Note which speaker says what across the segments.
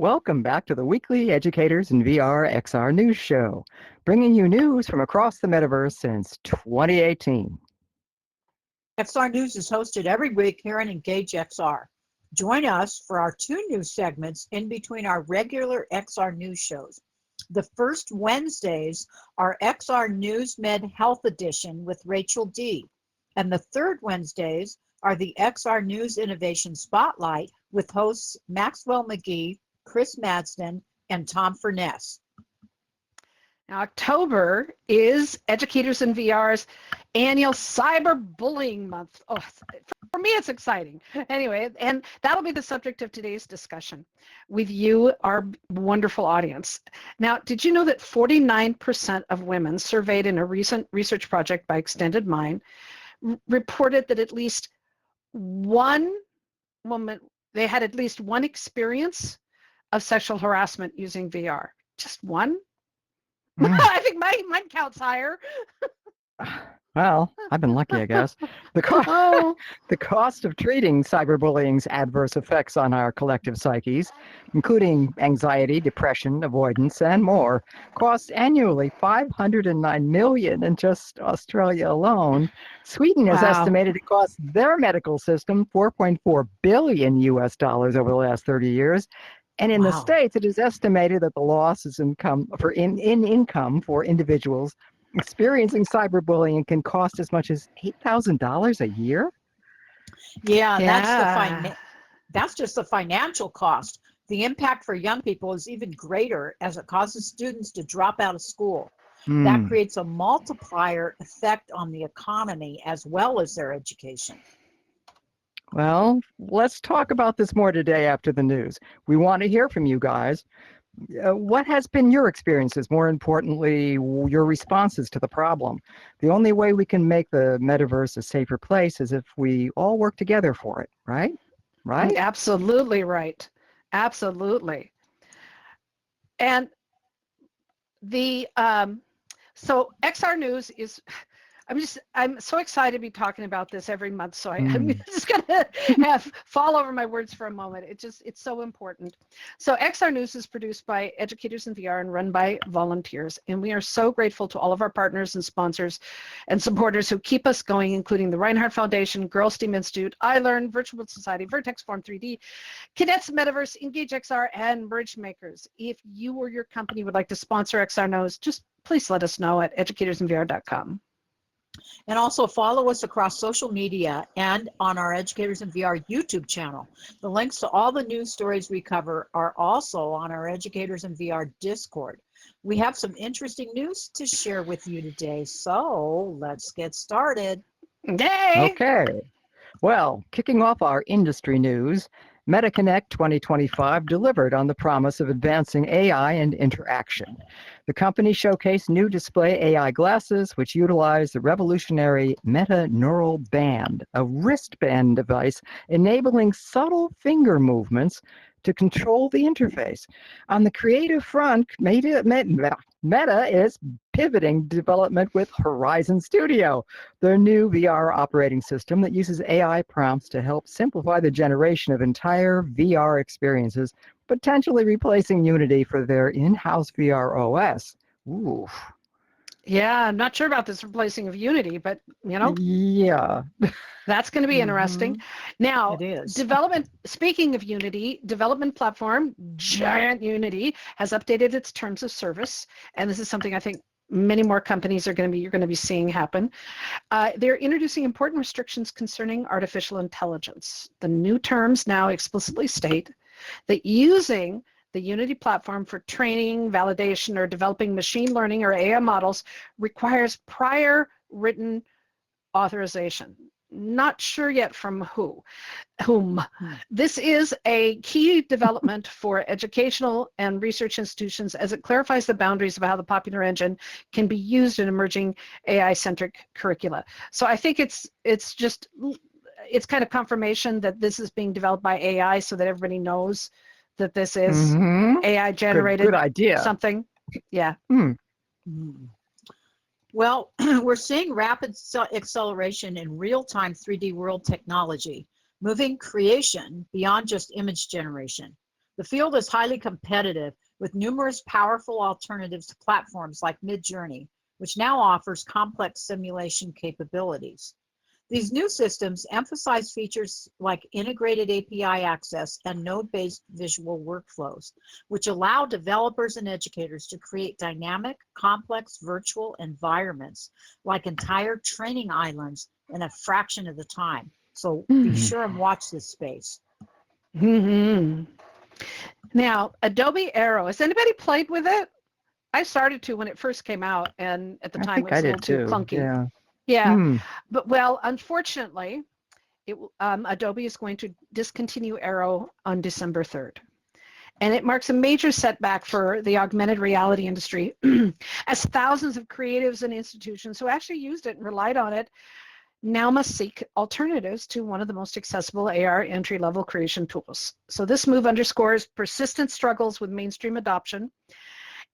Speaker 1: Welcome back to the weekly Educators in VR XR news show, bringing you news from across the metaverse since 2018.
Speaker 2: XR News is hosted every week here on Engage XR. Join us for our two news segments in between our regular XR news shows. The first Wednesdays are XR News Med Health Edition with Rachel D. And the third Wednesdays are the XR News Innovation Spotlight with hosts Maxwell McGee, Chris Madsden, and Tom Furness.
Speaker 3: Now, October is Educators in VR's annual Cyberbullying Month. Oh, for me, it's exciting. Anyway, and that'll be the subject of today's discussion with you, our wonderful audience. Now, did you know that 49% of women surveyed in a recent research project by Extended Mind reported that at least one woman, they had at least one experience of sexual harassment using VR? Just one? I think mine counts higher.
Speaker 1: Well, I've been lucky, I guess. The cost of treating cyberbullying's adverse effects on our collective psyches, including anxiety, depression, avoidance, and more, costs annually $509 million in just Australia alone. Sweden has estimated it costs their medical system $4.4 billion US dollars over the last 30 years. And in the States, it is estimated that the losses in income for individuals experiencing cyberbullying can cost as much as $8,000 a year.
Speaker 2: Yeah, that's just the financial cost. The impact for young people is even greater as it causes students to drop out of school. That creates a multiplier effect on the economy as well as their education.
Speaker 1: Well, let's talk about this more today after the news. We want to hear from you guys. What has been your experiences? More importantly, your responses to the problem. The only way we can make the metaverse a safer place is if we all work together for it, right? Right?
Speaker 3: Absolutely right. Absolutely. And the so XR News is, I'm so excited to be talking about this every month. So I'm just gonna fall over my words for a moment. It's so important. So XR News is produced by Educators in VR and run by volunteers. And we are so grateful to all of our partners and sponsors and supporters who keep us going, including the Reinhardt Foundation, Girls STEAM Institute, iLearn, Virtual World Society, Vertex Form 3D, Cadets Metaverse, Engage XR, and Bridge Makers. If you or your company would like to sponsor XR News, just please let us know at educatorsinvr.com.
Speaker 2: And also follow us across social media and on our Educators in VR YouTube channel. The links to all the news stories we cover are also on our Educators in VR Discord. We have some interesting news to share with you today, so let's get started.
Speaker 3: Yay!
Speaker 1: Okay. Well, kicking off our industry news, MetaConnect 2025 delivered on the promise of advancing AI and interaction. The company showcased new display AI glasses, which utilize the revolutionary Meta Neural Band, a wristband device enabling subtle finger movements to control the interface. On the creative front, Meta is pivoting development with Horizon Studio, their new VR operating system that uses AI prompts to help simplify the generation of entire VR experiences, potentially replacing Unity for their in-house VR OS. Ooh.
Speaker 3: Yeah, I'm not sure about this replacing of Unity, but
Speaker 1: Yeah.
Speaker 3: That's going to be interesting. Now,
Speaker 2: It is.
Speaker 3: Speaking of Unity, development platform, giant Unity, has updated its terms of service. And this is something I think many more companies you're going to be seeing happen. They're introducing important restrictions concerning artificial intelligence. The new terms now explicitly state that using the Unity platform for training, validation, or developing machine learning or AI models requires prior written authorization. Not sure yet from whom. This is a key development for educational and research institutions as it clarifies the boundaries of how the popular engine can be used in emerging AI-centric curricula. So I think it's kind of confirmation that this is being developed by AI so that everybody knows that this is AI generated
Speaker 1: good idea.
Speaker 3: something. Yeah.
Speaker 2: Well, we're seeing rapid acceleration in real-time 3D world technology, moving creation beyond just image generation. The field is highly competitive with numerous powerful alternatives to platforms like Midjourney, which now offers complex simulation capabilities. These new systems emphasize features like integrated API access and node-based visual workflows, which allow developers and educators to create dynamic, complex virtual environments like entire training islands in a fraction of the time. So be sure and watch this space.
Speaker 3: Mm-hmm. Now, Adobe Aero, has anybody played with it? I started to when it first came out, and at the
Speaker 1: I
Speaker 3: time
Speaker 1: think
Speaker 3: it was
Speaker 1: I
Speaker 3: a little
Speaker 1: did
Speaker 3: too
Speaker 1: too.
Speaker 3: clunky.
Speaker 1: Yeah.
Speaker 3: Yeah, but well, unfortunately, Adobe is going to discontinue Aero on December 3rd. And it marks a major setback for the augmented reality industry, as thousands of creatives and institutions who actually used it and relied on it now must seek alternatives to one of the most accessible AR entry-level creation tools. So this move underscores persistent struggles with mainstream adoption.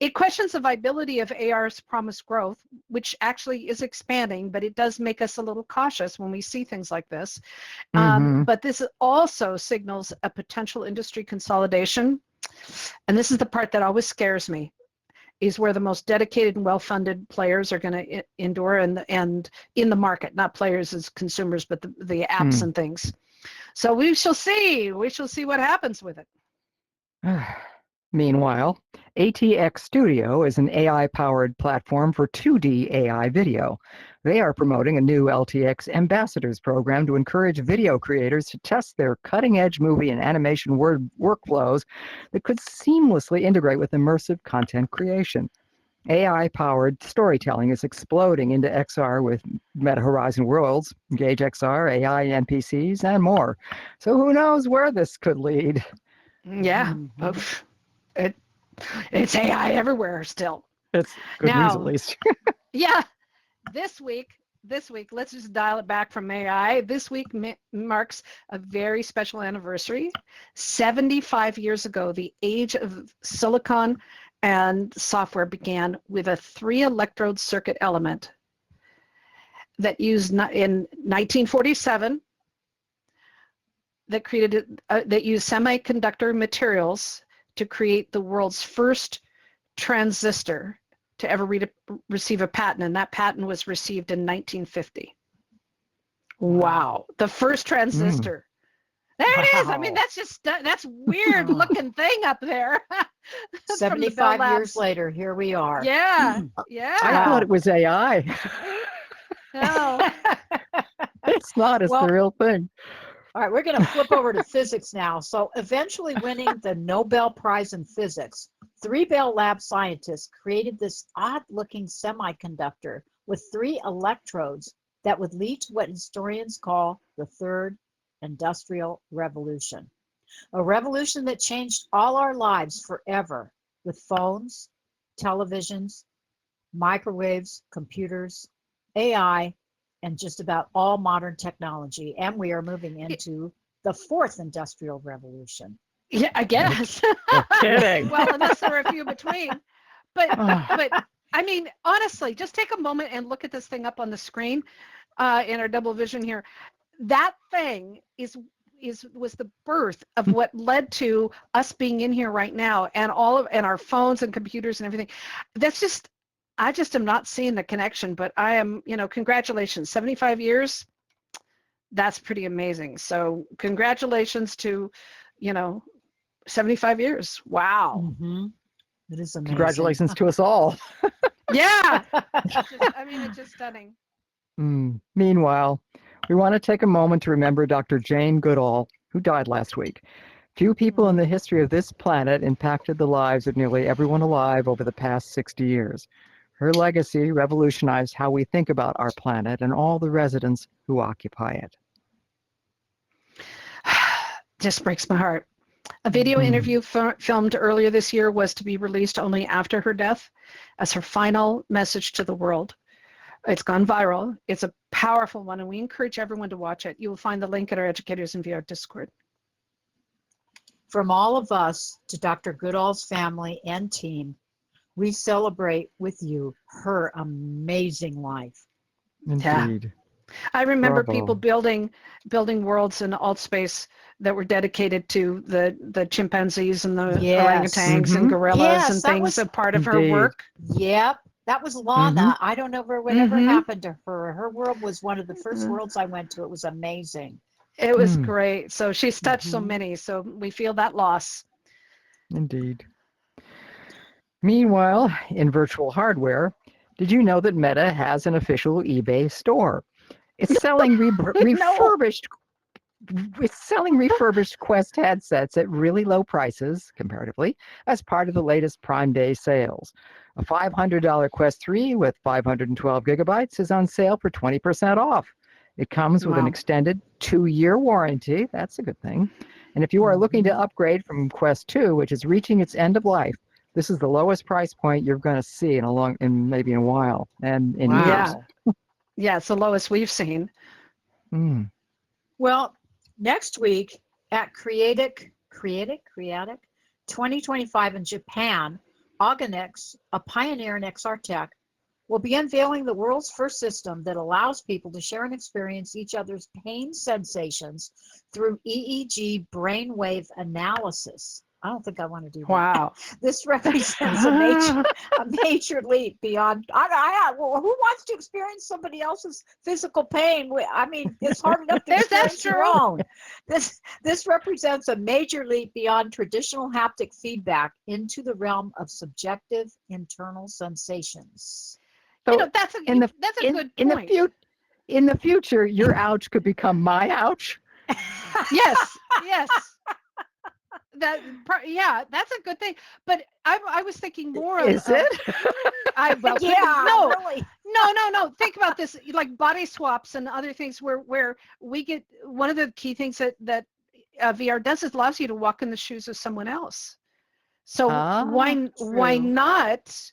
Speaker 3: It questions the viability of AR's promised growth, which actually is expanding, but it does make us a little cautious when we see things like this. But this also signals a potential industry consolidation. And this is the part that always scares me, is where the most dedicated and well-funded players are going to endure and in the market, not players as consumers, but the apps and things. So we shall see. We shall see what happens with it.
Speaker 1: Meanwhile, ATX Studio is an AI-powered platform for 2D AI video. They are promoting a new LTX Ambassadors program to encourage video creators to test their cutting-edge movie and animation workflows that could seamlessly integrate with immersive content creation. AI-powered storytelling is exploding into XR with Meta Horizon Worlds, Engage XR, AI NPCs, and more. So who knows where this could lead?
Speaker 3: Yeah. It's AI everywhere still.
Speaker 1: It's good news at least.
Speaker 3: Yeah. This week, let's just dial it back from AI. This week marks a very special anniversary. 75 years ago, the age of silicon and software began with a 3-electrode circuit element that used in 1947 that used semiconductor materials to create the world's first transistor to ever receive a patent, and that patent was received in 1950. Wow. The first transistor. There it is. I mean, that's weird looking thing up there.
Speaker 2: 75 years later, here we are.
Speaker 3: Yeah. Yeah.
Speaker 1: I thought it was AI.
Speaker 3: No.
Speaker 1: It's not. It's the real thing.
Speaker 2: All right, we're going to flip over to physics now. So eventually winning the Nobel Prize in Physics, 3 Bell Lab scientists created this odd-looking semiconductor with 3 electrodes that would lead to what historians call the Third Industrial Revolution, a revolution that changed all our lives forever with phones, televisions, microwaves, computers, AI, and just about all modern technology. And we are moving into the 4th Industrial Revolution.
Speaker 3: Yeah, I guess.
Speaker 1: No kidding.
Speaker 3: Well, unless there are a few between. But I mean, honestly, just take a moment and look at this thing up on the screen in our double vision here. That thing was the birth of what led to us being in here right now, and and our phones and computers and everything. I just am not seeing the connection, but I am, congratulations, 75 years. That's pretty amazing. So congratulations to, 75 years. Wow.
Speaker 2: It is amazing.
Speaker 1: Congratulations to us all.
Speaker 3: Yeah. It's just stunning.
Speaker 1: Meanwhile, we want to take a moment to remember Dr. Jane Goodall, who died last week. Few people in the history of this planet impacted the lives of nearly everyone alive over the past 60 years. Her legacy revolutionized how we think about our planet and all the residents who occupy it.
Speaker 3: Just breaks my heart. A video interview filmed earlier this year was to be released only after her death as her final message to the world. It's gone viral. It's a powerful one, and we encourage everyone to watch it. You will find the link at our Educators in VR Discord.
Speaker 2: From all of us to Dr. Goodall's family and team, we celebrate with you her amazing life.
Speaker 1: Indeed.
Speaker 3: I remember
Speaker 1: Bravo.
Speaker 3: people building worlds in alt space that were dedicated to the chimpanzees and the
Speaker 2: Yes.
Speaker 3: orangutans and gorillas
Speaker 2: Yes,
Speaker 3: and
Speaker 2: that
Speaker 3: things,
Speaker 2: was
Speaker 3: a part of her
Speaker 1: Indeed.
Speaker 3: work.
Speaker 2: Yep, that was Lana. I don't know whatever
Speaker 3: Mhm.
Speaker 2: happened to her. Her world was one of the first worlds I went to. It was amazing.
Speaker 3: It was
Speaker 1: Mm.
Speaker 3: great. So she's touched so
Speaker 2: Mhm.
Speaker 3: many. So we feel that loss.
Speaker 1: Indeed. Meanwhile, in virtual hardware, did you know that Meta has an official eBay store? It's selling refurbished. It's selling refurbished Quest headsets at really low prices, comparatively, as part of the latest Prime Day sales. A $500 Quest 3 with 512 gigabytes is on sale for 20% off. It comes with an
Speaker 3: Wow.
Speaker 1: extended 2-year warranty. That's a good thing. And if you are looking to upgrade from Quest 2, which is reaching its end of life, this is the lowest price point you're going to see in maybe in a while and in years.
Speaker 2: Wow.
Speaker 3: Yeah, it's the lowest we've seen.
Speaker 1: Mm.
Speaker 2: Well, next week at Creatic 2025 in Japan, Oganex, a pioneer in XR tech, will be unveiling the world's first system that allows people to share and experience each other's pain sensations through EEG brainwave analysis. I don't think I want to do that.
Speaker 3: Wow.
Speaker 2: This represents a major leap beyond. Well, who wants to experience somebody else's physical pain? I mean, it's hard enough to experience your own. This represents a major leap beyond traditional haptic feedback into the realm of subjective internal sensations.
Speaker 1: So
Speaker 3: that's a
Speaker 1: in the
Speaker 3: that's a
Speaker 1: in,
Speaker 3: good
Speaker 1: in the
Speaker 3: point.
Speaker 1: in the future, your ouch could become my ouch.
Speaker 3: Yes. That's a good thing. But I was thinking more of.
Speaker 1: Is it?
Speaker 2: Really.
Speaker 3: No. Think about this, like body swaps and other things where we get, one of the key things that VR does is allows you to walk in the shoes of someone else. So why not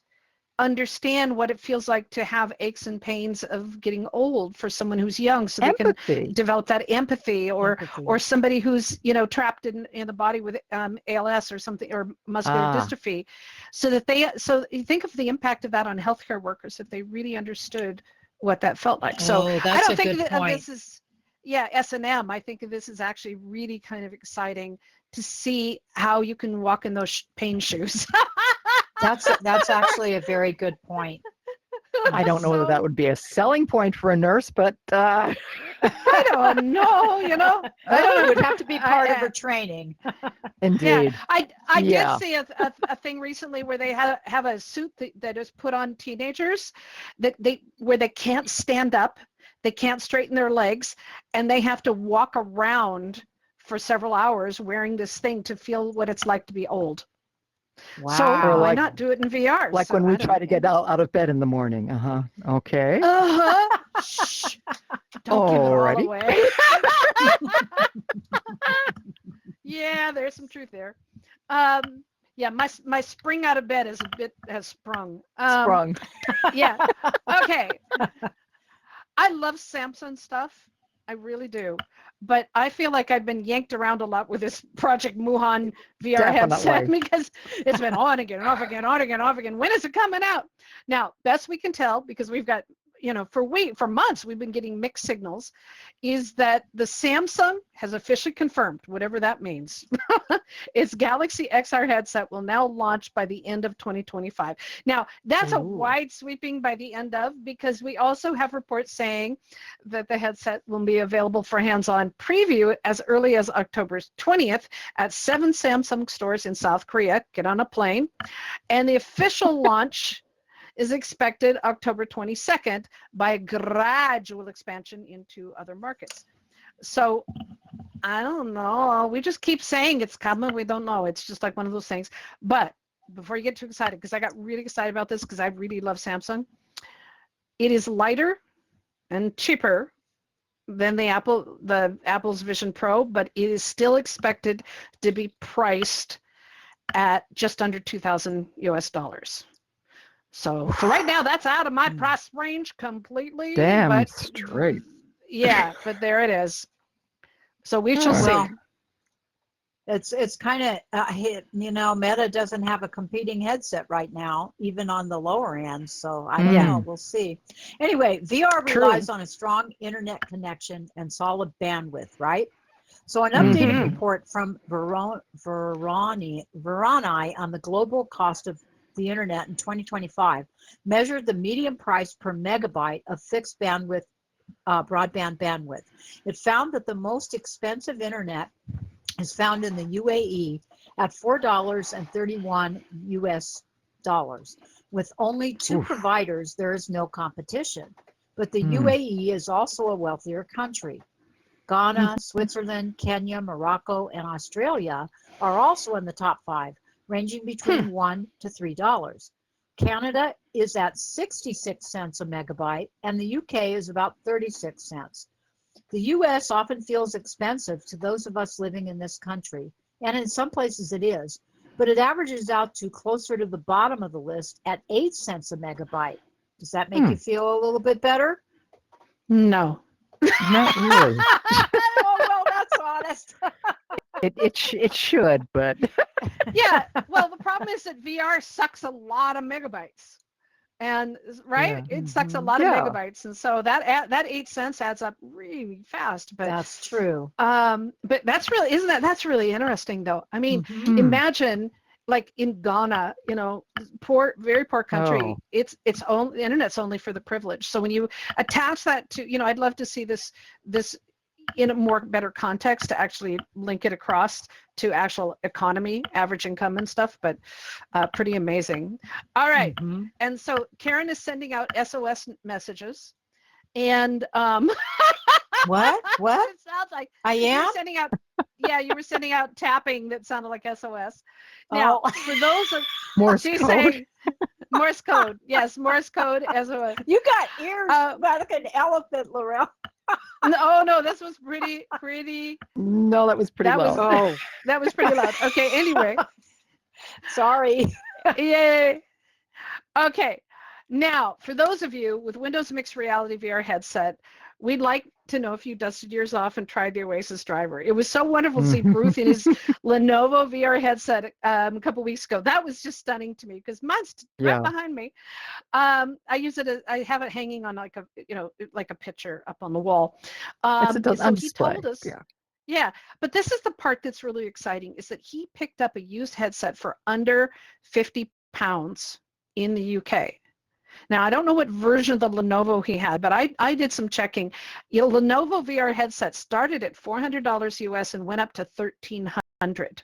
Speaker 3: understand what it feels like to have aches and pains of getting old for someone who's young, so
Speaker 1: Empathy.
Speaker 3: they can develop that empathy, or somebody who's trapped in the body with ALS or something, or muscular dystrophy, so you think of the impact of that on healthcare workers if they really understood what that felt like. So I don't think this is S&M. I think this is actually really kind of exciting to see how you can walk in those pain shoes.
Speaker 2: That's actually a very good point.
Speaker 1: I don't know whether that would be a selling point for a nurse, but
Speaker 3: I don't know.
Speaker 2: I don't know. It would have to be part of her training.
Speaker 1: Indeed.
Speaker 3: Yeah, I did see a thing recently where they have a suit that is put on teenagers where they can't stand up, they can't straighten their legs, and they have to walk around for several hours wearing this thing to feel what it's like to be old.
Speaker 2: Wow.
Speaker 3: So why not do it in VR?
Speaker 1: Like when we try to get out of bed in the morning. Okay.
Speaker 3: Shh. Don't give it all away. Yeah, there's some truth there. Yeah, my spring out of bed has sprung.
Speaker 1: Sprung.
Speaker 3: Yeah. Okay. I love Samsung stuff. I really do. But I feel like I've been yanked around a lot with this Project Muhan VR headset because it's been on again, off again, on again, off again. When is it coming out? Now, best we can tell, because we've got, for months we've been getting mixed signals, is that the Samsung has officially confirmed, whatever that means, its Galaxy XR headset will now launch by the end of 2025. Now, that's a wide sweeping by the end of, because we also have reports saying that the headset will be available for hands-on preview as early as October 20th at 7 Samsung stores in South Korea. Get on a plane. And the official launch is expected October 22nd by a gradual expansion into other markets. So I don't know. We just keep saying it's coming. We don't know. It's just like one of those things. But before you get too excited, because I got really excited about this because I really love Samsung, it is lighter and cheaper than the Apple's Vision Pro, but it is still expected to be priced at just under $2,000 US. So right now, that's out of my price range completely.
Speaker 1: Damn straight.
Speaker 3: Yeah, but there it is. So we shall see.
Speaker 2: It's kind of, Meta doesn't have a competing headset right now, even on the lower end. So I don't know. We'll see. Anyway, VR relies on a strong internet connection and solid bandwidth, right? So an updated report from Verani on the global cost of the internet in 2025 measured the median price per megabyte of fixed bandwidth, broadband bandwidth. It found that the most expensive internet is found in the UAE at $4.31 US dollars. With only two providers, there is no competition. But the UAE is also a wealthier country. Ghana, Switzerland, Kenya, Morocco, and Australia are also in the top 5, ranging between $1 to $3. Canada is at 66 cents a megabyte, and the UK is about 36 cents. The US often feels expensive to those of us living in this country, and in some places it is, but it averages out to closer to the bottom of the list at 8 cents a megabyte. Does that make you feel a little bit better?
Speaker 3: No.
Speaker 1: Not really.
Speaker 2: Oh, well, that's honest.
Speaker 1: It should, but
Speaker 3: Yeah. Well, the problem is that VR sucks a lot of megabytes. And right, it sucks a lot of megabytes, and so that 8 cents adds up really fast. But
Speaker 2: that's true.
Speaker 3: But that's really that's really interesting, though. I mean, imagine like in Ghana, very poor country. It's only the internet's only for the privileged. So when you attach that to, I'd love to see this in a better context to actually link it across to actual economy, average income and stuff, but pretty amazing. All right. And so Karen is sending out SOS messages, and
Speaker 2: what?
Speaker 3: It sounds like
Speaker 2: I am
Speaker 3: sending out. Yeah, you were sending out tapping that sounded like SOS. Now, for those of
Speaker 1: Morse code.
Speaker 3: Morse code. Yes, Morse code SOS.
Speaker 2: You got ears like an elephant, Laurel.
Speaker 3: No, this was pretty.
Speaker 1: No, that was pretty loud.
Speaker 3: That was pretty loud. Okay, anyway.
Speaker 2: Sorry.
Speaker 3: Yay. Okay. Now, for those of you with Windows Mixed Reality VR headset, we'd like to know if you dusted yours off and tried the Oasis driver. It was so wonderful to see Bruce in his Lenovo VR headset a couple weeks ago. That was just stunning to me because mine's right behind me. I use it. I have it hanging on like a picture up on the wall.
Speaker 1: So
Speaker 3: he told us. Yeah, but this is the part that's really exciting: is that he picked up a used headset for under 50 pounds in the UK. Now, I don't know what version of the Lenovo he had, but I did some checking. Lenovo VR headset started at $400 US and went up to $1,300.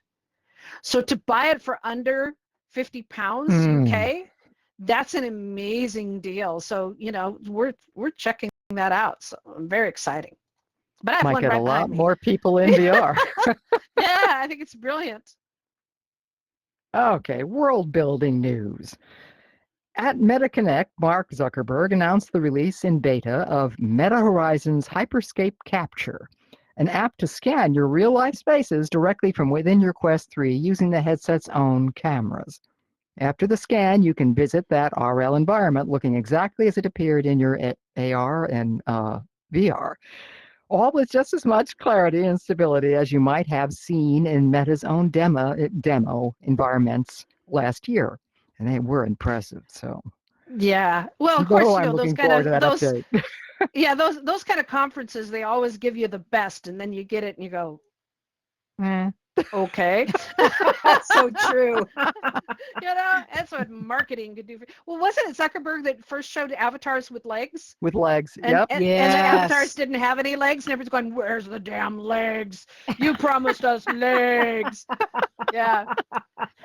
Speaker 3: So to buy it for under 50 pounds UK, that's an amazing deal. So, we're checking that out. So I'm very exciting. But I have
Speaker 1: might
Speaker 3: one
Speaker 1: get
Speaker 3: right
Speaker 1: a lot
Speaker 3: behind me.
Speaker 1: more people in VR.
Speaker 3: Yeah, I think it's brilliant.
Speaker 1: Okay, world building news. At MetaConnect, Mark Zuckerberg announced the release in beta of Meta Horizons Hyperscape Capture, an app to scan your real-life spaces directly from within your Quest 3 using the headset's own cameras. After the scan, you can visit that RL environment looking exactly as it appeared in your AR and VR, all with just as much clarity and stability as you might have seen in Meta's own demo environments last year. And they were impressive. So
Speaker 3: yeah, well, of course,
Speaker 1: I'm
Speaker 3: those
Speaker 1: looking
Speaker 3: kind
Speaker 1: forward
Speaker 3: of
Speaker 1: to that update.
Speaker 3: Yeah, those kind of conferences, they always give you the best, and then you get it and you go, okay.
Speaker 2: That's so true.
Speaker 3: That's what marketing could do. Well, wasn't it Zuckerberg that first showed avatars with legs?
Speaker 1: With legs,
Speaker 3: and the avatars didn't have any legs, and everyone's going, "Where's the damn legs? You promised us legs." Yeah.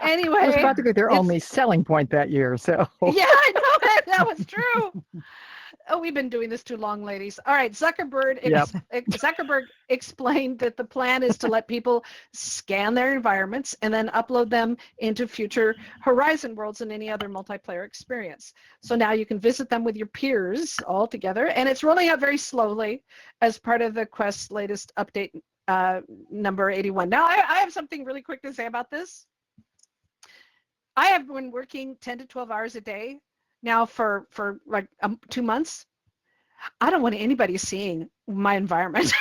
Speaker 3: Anyway,
Speaker 1: it was practically their only selling point that year. So
Speaker 3: yeah, I know that was true. Oh, we've been doing this too long, ladies. All right, Zuckerberg explained that the plan is to let people scan their environments and then upload them into future Horizon worlds and any other multiplayer experience. So now you can visit them with your peers all together, and it's rolling out very slowly as part of the Quest's latest update, number 81. Now, I have something really quick to say about this. I have been working 10 to 12 hours a day now for like 2 months. I don't want anybody seeing my environment.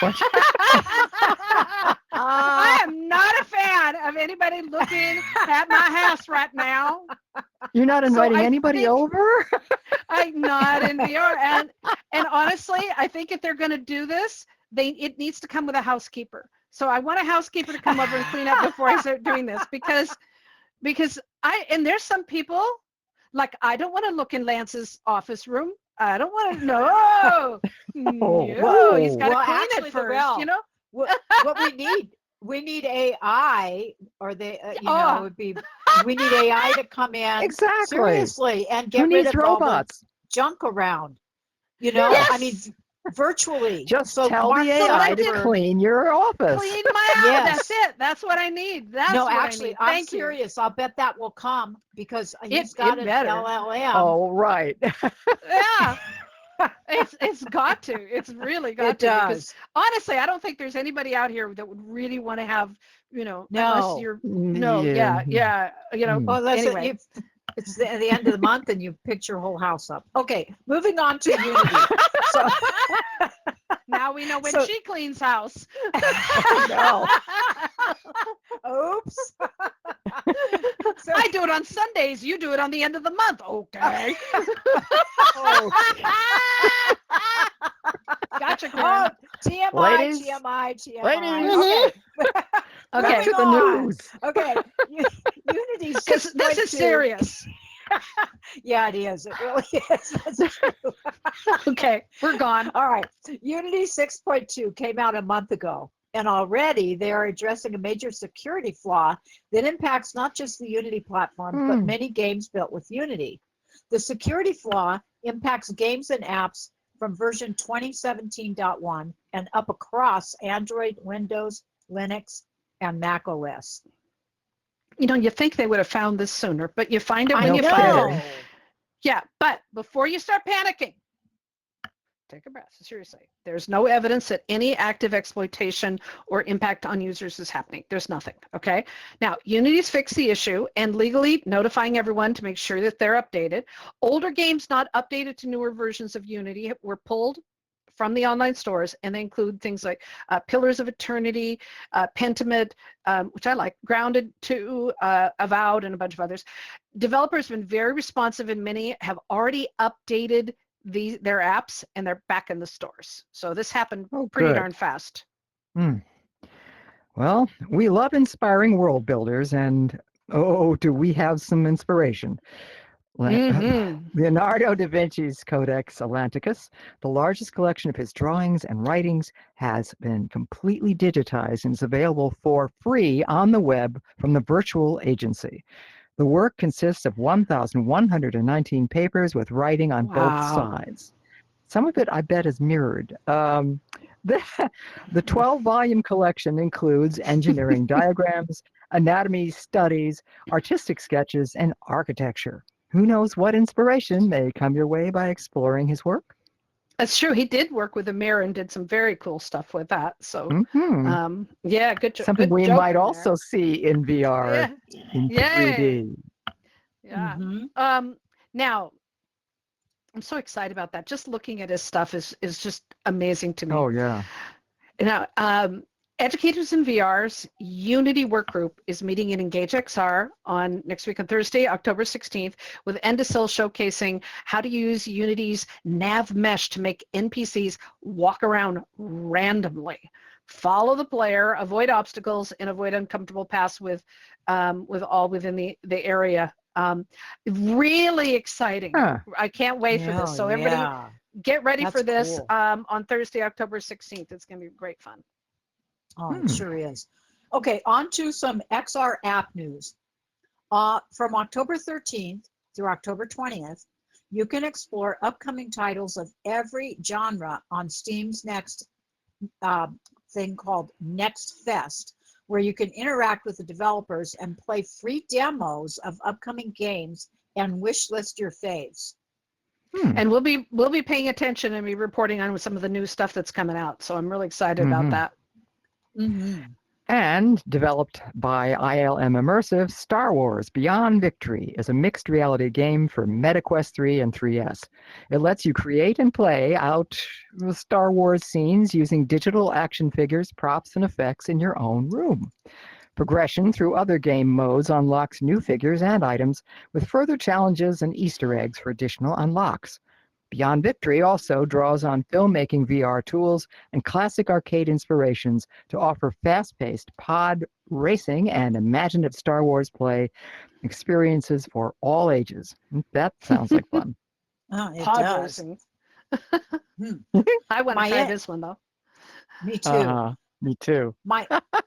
Speaker 3: I am not a fan. on of anybody looking at my house right now.
Speaker 1: You're not inviting
Speaker 3: I
Speaker 1: anybody
Speaker 3: think-
Speaker 1: over?
Speaker 3: I'm not in VR. And honestly, I think if they're going to do this, it needs to come with a housekeeper. So I want a housekeeper to come over and clean up before I start doing this because there's some people, like, I don't want to look in Lance's office room. I don't want to know. No, he's got to clean
Speaker 2: actually,
Speaker 3: it first,
Speaker 2: Val,
Speaker 3: you know?
Speaker 2: what we need AI, or they, it would be, we need AI to come in
Speaker 1: Exactly.
Speaker 2: seriously and
Speaker 1: Who
Speaker 2: get rid
Speaker 1: needs
Speaker 2: of all the
Speaker 1: robots?
Speaker 2: junk around. You know, I mean,
Speaker 3: Yes.
Speaker 2: virtually.
Speaker 1: Just
Speaker 2: So
Speaker 1: tell
Speaker 2: Mark
Speaker 1: the AI to
Speaker 2: Zuckerberg-
Speaker 1: clean your office.
Speaker 3: Clean my house.
Speaker 2: Yes.
Speaker 3: That's it. That's what I need. That's
Speaker 2: No,
Speaker 3: what
Speaker 2: actually,
Speaker 3: I need.
Speaker 2: I'm
Speaker 3: Thank you.
Speaker 2: serious. I'll bet that will come because he's
Speaker 3: It
Speaker 2: got an
Speaker 3: better.
Speaker 2: LLM.
Speaker 1: Oh, right.
Speaker 3: Yeah. It's got to. It's really got
Speaker 2: It
Speaker 3: to.
Speaker 2: does.
Speaker 3: Because honestly, I don't think there's anybody out here that would really want to have,
Speaker 2: No.
Speaker 3: unless you're
Speaker 1: Yeah.
Speaker 2: Well, that's
Speaker 3: anyway.
Speaker 2: it's the end of the month and you've picked your whole house up. Okay, moving on to Unity. So
Speaker 3: Now we know when
Speaker 2: So-
Speaker 3: she cleans house.
Speaker 1: No.
Speaker 2: oops. So,
Speaker 3: I do it on Sundays. You do it on the end of the month. Okay.
Speaker 1: Oh,
Speaker 3: Gotcha, Karen.
Speaker 2: oh, TMI,
Speaker 1: Ladies.
Speaker 2: TMI.
Speaker 1: Ladies.
Speaker 2: Okay.
Speaker 3: Okay.
Speaker 1: back to the
Speaker 2: Moving on.
Speaker 1: news.
Speaker 2: Okay. Unity
Speaker 3: Because this is
Speaker 2: 6.2.
Speaker 3: serious.
Speaker 2: Yeah, it is. It really is. That's true.
Speaker 3: Okay, we're gone.
Speaker 2: All right. Unity 6.2 came out a month ago, and already they are addressing a major security flaw that impacts not just the Unity platform, but many games built with Unity. The security flaw impacts games and apps from version 2017.1 and up across Android, Windows, Linux, and Mac OS.
Speaker 3: You think they would have found this sooner, but you find it when
Speaker 1: know.
Speaker 3: you find
Speaker 1: kidding.
Speaker 3: it. Yeah, but before you start panicking, take a breath. Seriously, there's no evidence that any active exploitation or impact on users is happening. There's nothing, okay? Now, Unity's fixed the issue and legally notifying everyone to make sure that they're updated. Older games not updated to newer versions of Unity were pulled from the online stores, and they include things like Pillars of Eternity, Pentiment, which I like, Grounded 2, Avowed, and a bunch of others. Developers have been very responsive, and many have already updated their apps, and they're back in the stores. So this happened pretty
Speaker 1: good.
Speaker 3: darn fast.
Speaker 1: Well, we love inspiring world builders, and do we have some inspiration? Leonardo da Vinci's Codex Atlanticus, the largest collection of his drawings and writings, has been completely digitized and is available for free on the web from the virtual agency. The work consists of 1,119 papers with writing on both sides. Some of it, I bet, is mirrored. The 12-volume collection includes engineering diagrams, anatomy studies, artistic sketches, and architecture. Who knows what inspiration may come your way by exploring his work?
Speaker 3: That's true. He did work with a mirror and did some very cool stuff with that. So, yeah, good job.
Speaker 1: Something we might also see in VR in 3D.
Speaker 3: Yeah. Now, I'm so excited about that. Just looking at his stuff is just amazing to me.
Speaker 1: Oh, yeah.
Speaker 3: Now, Educators in VR's Unity Workgroup is meeting in Engage XR on next week on Thursday, October 16th, with Endasil showcasing how to use Unity's nav mesh to make NPCs walk around randomly. Follow the player, avoid obstacles, and avoid uncomfortable paths with all within the area. Really exciting. I can't wait for this. So everybody get ready for this on Thursday, October 16th. It's going to be great fun.
Speaker 2: Oh, it sure is. Okay, on to some XR app news. From October 13th through October 20th, you can explore upcoming titles of every genre on Steam's next thing called Next Fest, where you can interact with the developers and play free demos of upcoming games and wish list your faves.
Speaker 3: And we'll be paying attention and be reporting on some of the new stuff that's coming out. So I'm really excited about that.
Speaker 1: And developed by ILM Immersive, Star Wars Beyond Victory is a mixed reality game for MetaQuest 3 and 3S. It lets you create and play out Star Wars scenes using digital action figures, props, and effects in your own room. Progression through other game modes unlocks new figures and items, with further challenges and Easter eggs for additional unlocks. Beyond Victory also draws on filmmaking VR tools and classic arcade inspirations to offer fast-paced pod racing and imaginative Star Wars play experiences for all ages. That sounds like fun.
Speaker 2: Oh, it
Speaker 3: Pod
Speaker 2: does.
Speaker 3: racing.
Speaker 2: Hmm.
Speaker 3: I want to
Speaker 2: My
Speaker 3: try
Speaker 2: e-
Speaker 3: this one though.
Speaker 2: Me too.
Speaker 1: Me too.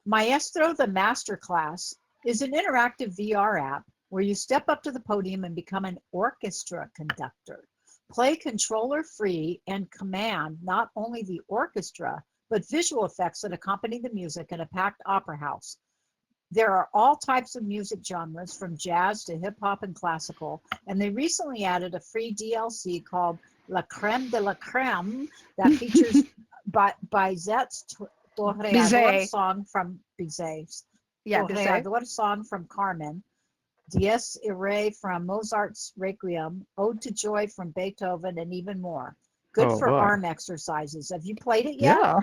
Speaker 2: Maestro the Masterclass is an interactive VR app where you step up to the podium and become an orchestra conductor. Play controller-free and command not only the orchestra, but visual effects that accompany the music in a packed opera house. There are all types of music genres, from jazz to hip-hop and classical, and they recently added a free DLC called La Creme de la Creme that features Bizet's Toreador
Speaker 3: Bizet.
Speaker 2: song from Bizet,
Speaker 3: Yeah, Bizet.
Speaker 2: Toreador song from Carmen, Dies Irae from Mozart's Requiem, Ode to Joy from Beethoven, and even more. Good
Speaker 1: Oh,
Speaker 2: for
Speaker 1: boy.
Speaker 2: arm exercises. Have you played it yet?
Speaker 1: Yeah.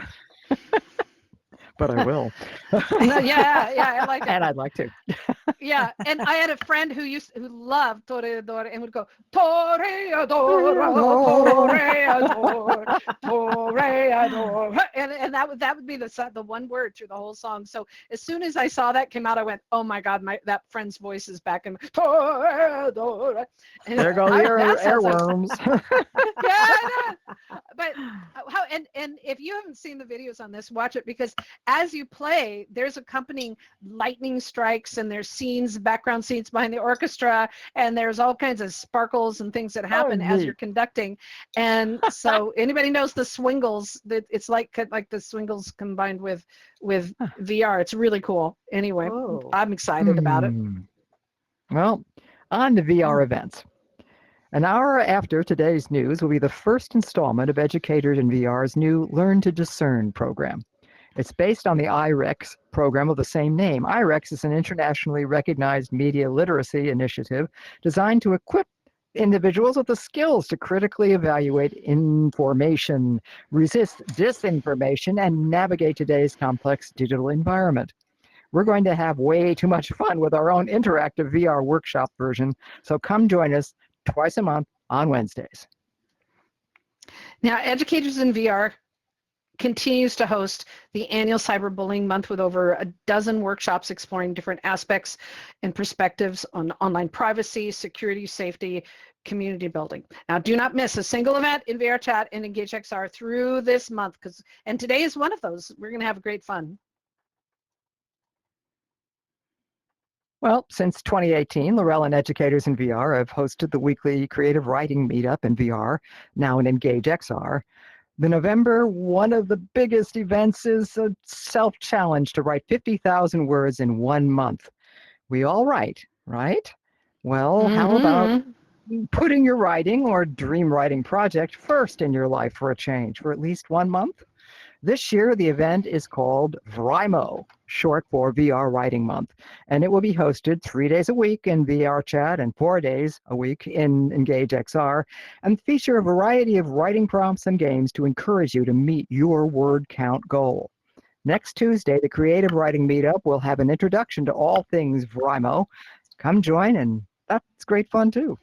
Speaker 1: But I will.
Speaker 3: No, yeah, I like it.
Speaker 1: And I'd like to.
Speaker 3: Yeah, and I had a friend who loved Toreador and would go Toreador, Toreador, and that would be the one word through the whole song. So as soon as I saw that came out, I went, oh my God, that friend's voice is back in Toreador. And
Speaker 1: There go the
Speaker 3: that sounds like-
Speaker 1: airworms.
Speaker 3: yeah, but and if you haven't seen the videos on this, watch it, because as you play, there's accompanying lightning strikes, and there's background scenes behind the orchestra, and there's all kinds of sparkles and things that happen as
Speaker 1: neat.
Speaker 3: you're conducting. And so anybody knows the swingles, that it's like the swingles combined with VR. It's really cool. Anyway,
Speaker 2: Oh.
Speaker 3: I'm excited about it.
Speaker 1: Well, on to VR events. An hour after today's news will be the first installment of Educators in VR's new Learn to Discern program. It's based on the IREX program of the same name. IREX is an internationally recognized media literacy initiative designed to equip individuals with the skills to critically evaluate information, resist disinformation, and navigate today's complex digital environment. We're going to have way too much fun with our own interactive VR workshop version, so come join us twice a month on Wednesdays.
Speaker 3: Now, Educators in VR continues to host the annual Cyberbullying Month with over a dozen workshops exploring different aspects and perspectives on online privacy, security, safety, community building. Now, do not miss a single event in VR Chat and Engage XR through this month, and today is one of those. We're going to have great fun.
Speaker 1: Well, since 2018, Laurel and Educators in VR have hosted the weekly creative writing meetup in VR, now in Engage XR. The November, one of the biggest events, is a self-challenge to write 50,000 words in 1 month. We all write, right? Well, how about putting your writing or dream writing project first in your life for a change for at least 1 month? This year, the event is called VRIMO, short for VR Writing Month, and it will be hosted 3 days a week in VR Chat and 4 days a week in Engage XR, and feature a variety of writing prompts and games to encourage you to meet your word count goal. Next Tuesday, the Creative Writing Meetup will have an introduction to all things VRIMO. Come join, and that's great fun too.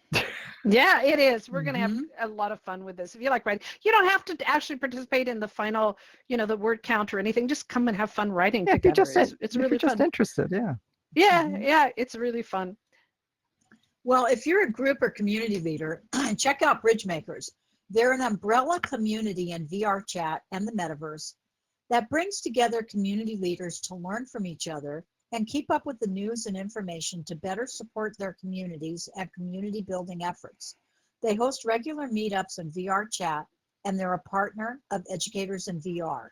Speaker 3: Yeah, it is. We're going to have a lot of fun with this. If you like writing, you don't have to actually participate in the final, the word count or anything. Just come and have fun writing together. It's really fun.
Speaker 1: Just interested, yeah.
Speaker 3: Yeah, it's really fun.
Speaker 2: Well, if you're a group or community leader, check out Bridgemakers. They're an umbrella community in VR Chat and the metaverse that brings together community leaders to learn from each other and keep up with the news and information to better support their communities and community building efforts. They host regular meetups in VR Chat, and they're a partner of Educators in VR.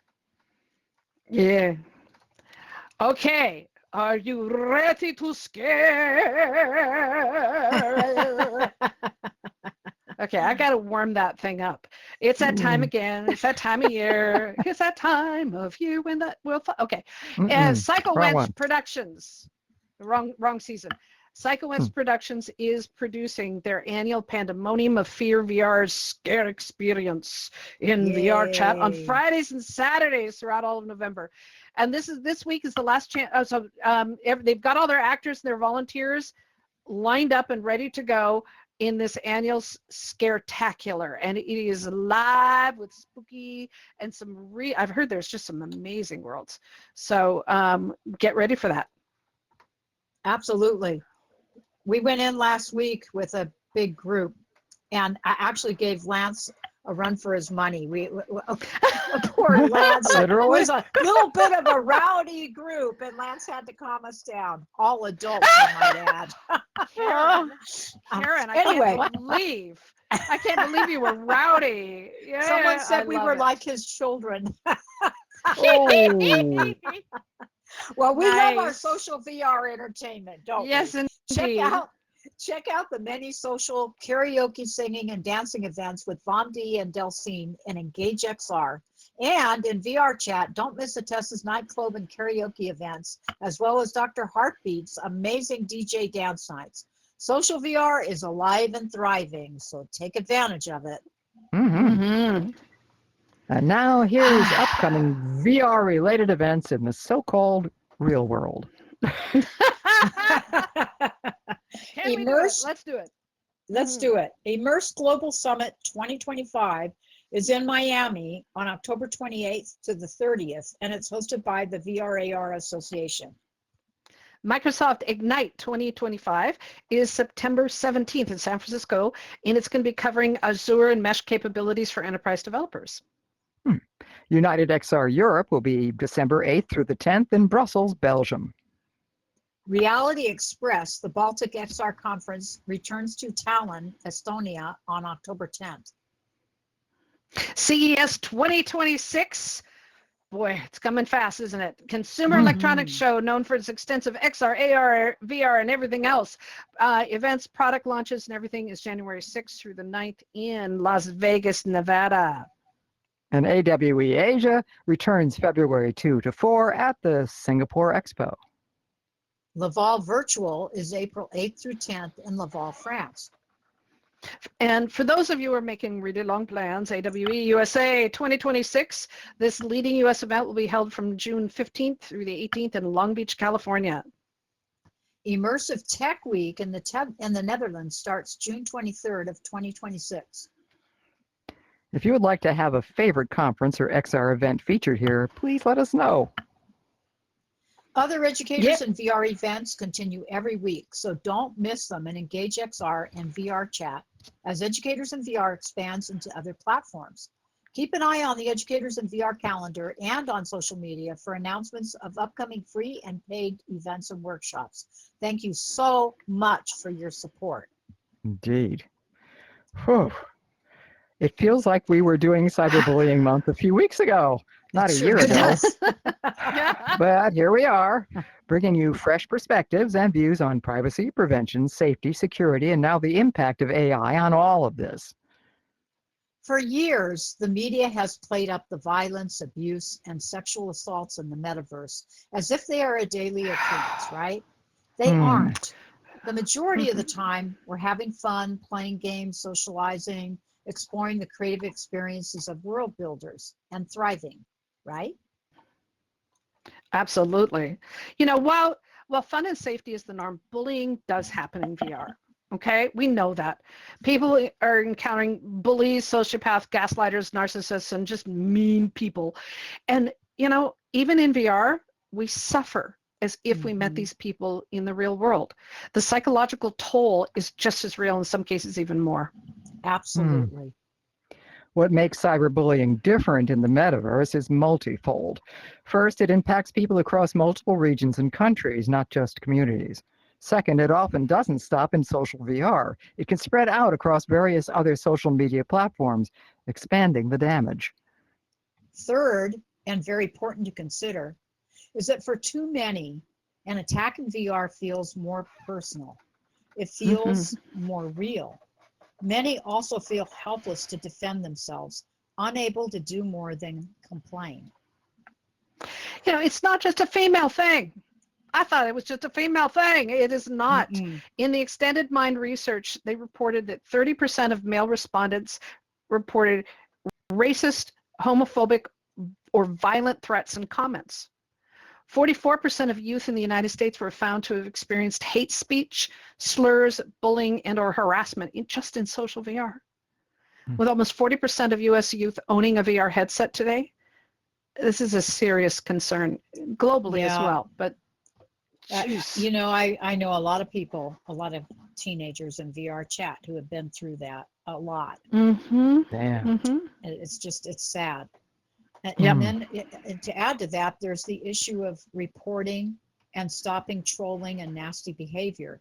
Speaker 3: Yeah. Okay. Are you ready to scare? Okay, I got to warm that thing up. It's that time again. It's that time of year. It's that time of year when that will. Okay. Psycho Wench Productions. Wrong season. PsychoWest Productions is producing their annual Pandemonium of Fear VR Scare Experience in VR chat on
Speaker 2: Yay.
Speaker 3: Fridays and Saturdays throughout all of November. And this week is the last chance. They've got all their actors and their volunteers lined up and ready to go in this annual Scaretacular, and it is live with spooky and I've heard there's just some amazing worlds. So get ready for that.
Speaker 2: Absolutely. We went in last week with a big group, and I actually gave Lance a run for his money. Poor Lance.
Speaker 1: Literally?
Speaker 2: It was a little bit of a rowdy group, and Lance had to calm us down. All adults, I might add.
Speaker 3: Karen,
Speaker 2: Anyway.
Speaker 3: I can't believe you were rowdy. Yeah,
Speaker 2: Someone said
Speaker 3: I
Speaker 2: we
Speaker 3: love
Speaker 2: were
Speaker 3: it.
Speaker 2: like his children.
Speaker 1: Oh,
Speaker 2: Well, we love our
Speaker 3: Nice.
Speaker 2: social VR entertainment, don't
Speaker 3: Yes,
Speaker 2: we?
Speaker 3: indeed.
Speaker 2: Check out the many social karaoke, singing, and dancing events with Von D and Delcine in Engage XR. And in VR chat, don't miss Atessa's nightclub and karaoke events, as well as Dr. Heartbeat's amazing DJ dance nights. Social VR is alive and thriving, so take advantage of it.
Speaker 3: Mhm.
Speaker 1: And now here's upcoming VR-related events in the so-called real world.
Speaker 3: Can we do it?
Speaker 2: Immerse-
Speaker 3: Let's do it.
Speaker 2: Let's do it. Immerse Global Summit 2025 is in Miami on October 28th to the 30th, and it's hosted by the VRAR Association.
Speaker 3: Microsoft Ignite 2025 is September 17th in San Francisco, and it's going to be covering Azure and mesh capabilities for enterprise developers.
Speaker 1: United XR Europe will be December 8th through the 10th in Brussels, Belgium.
Speaker 2: Reality Express, the Baltic XR conference, returns to Tallinn, Estonia on October 10th.
Speaker 3: CES 2026, boy, it's coming fast, isn't it? Consumer electronics show known for its extensive XR, AR, VR, and everything else. Events, product launches, and everything is January 6th through the 9th in Las Vegas, Nevada.
Speaker 1: And AWE Asia returns February 2 to 4 at the Singapore Expo.
Speaker 2: Laval Virtual is April 8th through 10th in Laval, France.
Speaker 3: And for those of you who are making really long plans, AWE USA 2026, this leading U.S. event will be held from June 15th through the 18th in Long Beach, California.
Speaker 2: Immersive Tech Week in the Netherlands starts June 23rd of 2026.
Speaker 1: If you would like to have a favorite conference or XR event featured here, please let us know.
Speaker 2: Other educators and VR events continue every week, so don't miss them in Engage XR and VR chat as Educators in VR expands into other platforms. Keep an eye on the Educators in VR calendar and on social media for announcements of upcoming free and paid events and workshops. Thank you so much for your support.
Speaker 1: Indeed. Whew. It feels like we were doing Cyberbullying Month a few weeks ago, not a year ago. But here we are, bringing you fresh perspectives and views on privacy, prevention, safety, security, and now the impact of AI on all of this.
Speaker 2: For years, the media has played up the violence, abuse, and sexual assaults in the metaverse as if they are a daily occurrence, right? They aren't. The majority of the time, we're having fun, playing games, socializing, exploring the creative experiences of world builders, and thriving, right?
Speaker 3: Absolutely. You know, while fun and safety is the norm, bullying does happen in VR. Okay, we know that. People are encountering bullies, sociopaths, gaslighters, narcissists, and just mean people. And, you know, even in VR, we suffer as if we met these people in the real world. The psychological toll is just as real, in some cases even more.
Speaker 2: Absolutely.
Speaker 1: What makes cyberbullying different in the metaverse is multifold. First, it impacts people across multiple regions and countries, not just communities. Second, it often doesn't stop in social VR. It can spread out across various other social media platforms, expanding the damage.
Speaker 2: Third, and very important to consider, is that for too many, an attack in VR feels more personal. It feels more real. Many also feel helpless to defend themselves, unable to do more than complain.
Speaker 3: You know, it's not just a female thing. I thought it was just a female thing. It is not.
Speaker 2: Mm-mm.
Speaker 3: In the extended mind research, they reported that 30% of male respondents reported racist, homophobic, or violent threats and comments. 44% of youth in the United States were found to have experienced hate speech, slurs, bullying, and or harassment just in social VR. With almost 40% of U.S. youth owning a VR headset today, this is a serious concern globally as
Speaker 2: Yeah.
Speaker 3: well. But geez.
Speaker 2: You know, I know a lot of people, a lot of teenagers in VR chat who have been through that a lot.
Speaker 3: Mm-hmm.
Speaker 1: Damn.
Speaker 3: Mm-hmm.
Speaker 2: It's sad. And,
Speaker 3: Yep.
Speaker 2: and then and to add to that, there's the issue of reporting and stopping trolling and nasty behavior.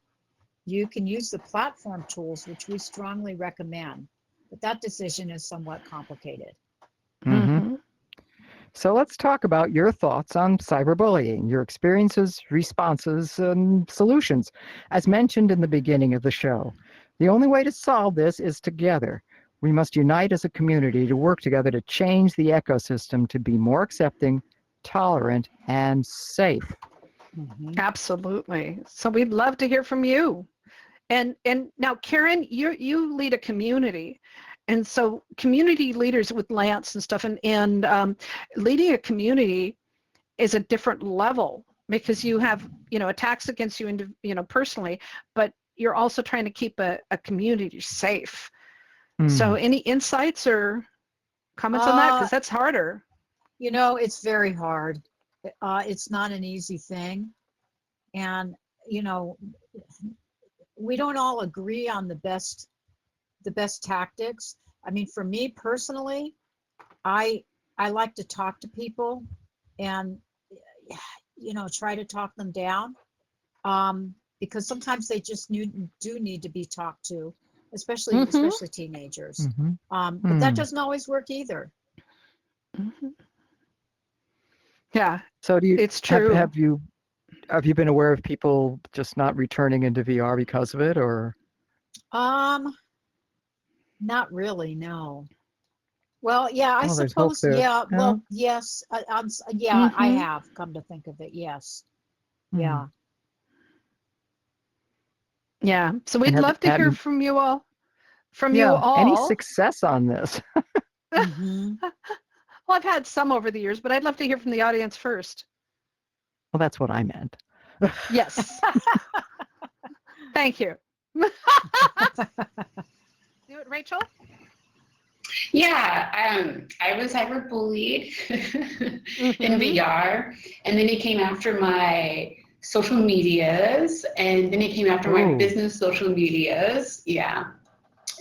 Speaker 2: You can use the platform tools, which we strongly recommend, but that decision is somewhat complicated.
Speaker 3: Mm-hmm.
Speaker 1: So let's talk about your thoughts on cyberbullying, your experiences, responses, and solutions. As mentioned in the beginning of the show, the only way to solve this is together. We must unite as a community to work together to change the ecosystem to be more accepting, tolerant, and safe.
Speaker 3: Absolutely. So we'd love to hear from you. And now, Karen, you lead a community. And so community leaders with Lance and stuff, and leading a community is a different level because you have, attacks against you, personally, but you're also trying to keep a community safe. So any insights or comments on that? Because that's harder.
Speaker 2: It's very hard. It's not an easy thing. And, we don't all agree on the best tactics. I mean, for me personally, I like to talk to people and, try to talk them down, because sometimes they just do need to be talked to, especially teenagers. But that doesn't always work either.
Speaker 3: Yeah.
Speaker 1: So
Speaker 3: it's true.
Speaker 1: Have you been aware of people just not returning into VR because of it, or?
Speaker 2: Not really, no. Well, yeah, I
Speaker 1: There's hope
Speaker 2: suppose,
Speaker 1: there.
Speaker 2: yeah, well, yes, I have come to think of it, yes. Yeah.
Speaker 3: Yeah. So we'd
Speaker 1: And
Speaker 3: love to hear from you all.
Speaker 1: Any success on this?
Speaker 3: Well, I've had some over the years, but I'd love to hear from the audience first.
Speaker 1: Well, that's what I meant.
Speaker 3: Yes. Thank you. Do it, Rachel?
Speaker 4: Yeah, I was cyberbullied in VR, and then he came after my social medias, and then he came after my business social medias. Yeah,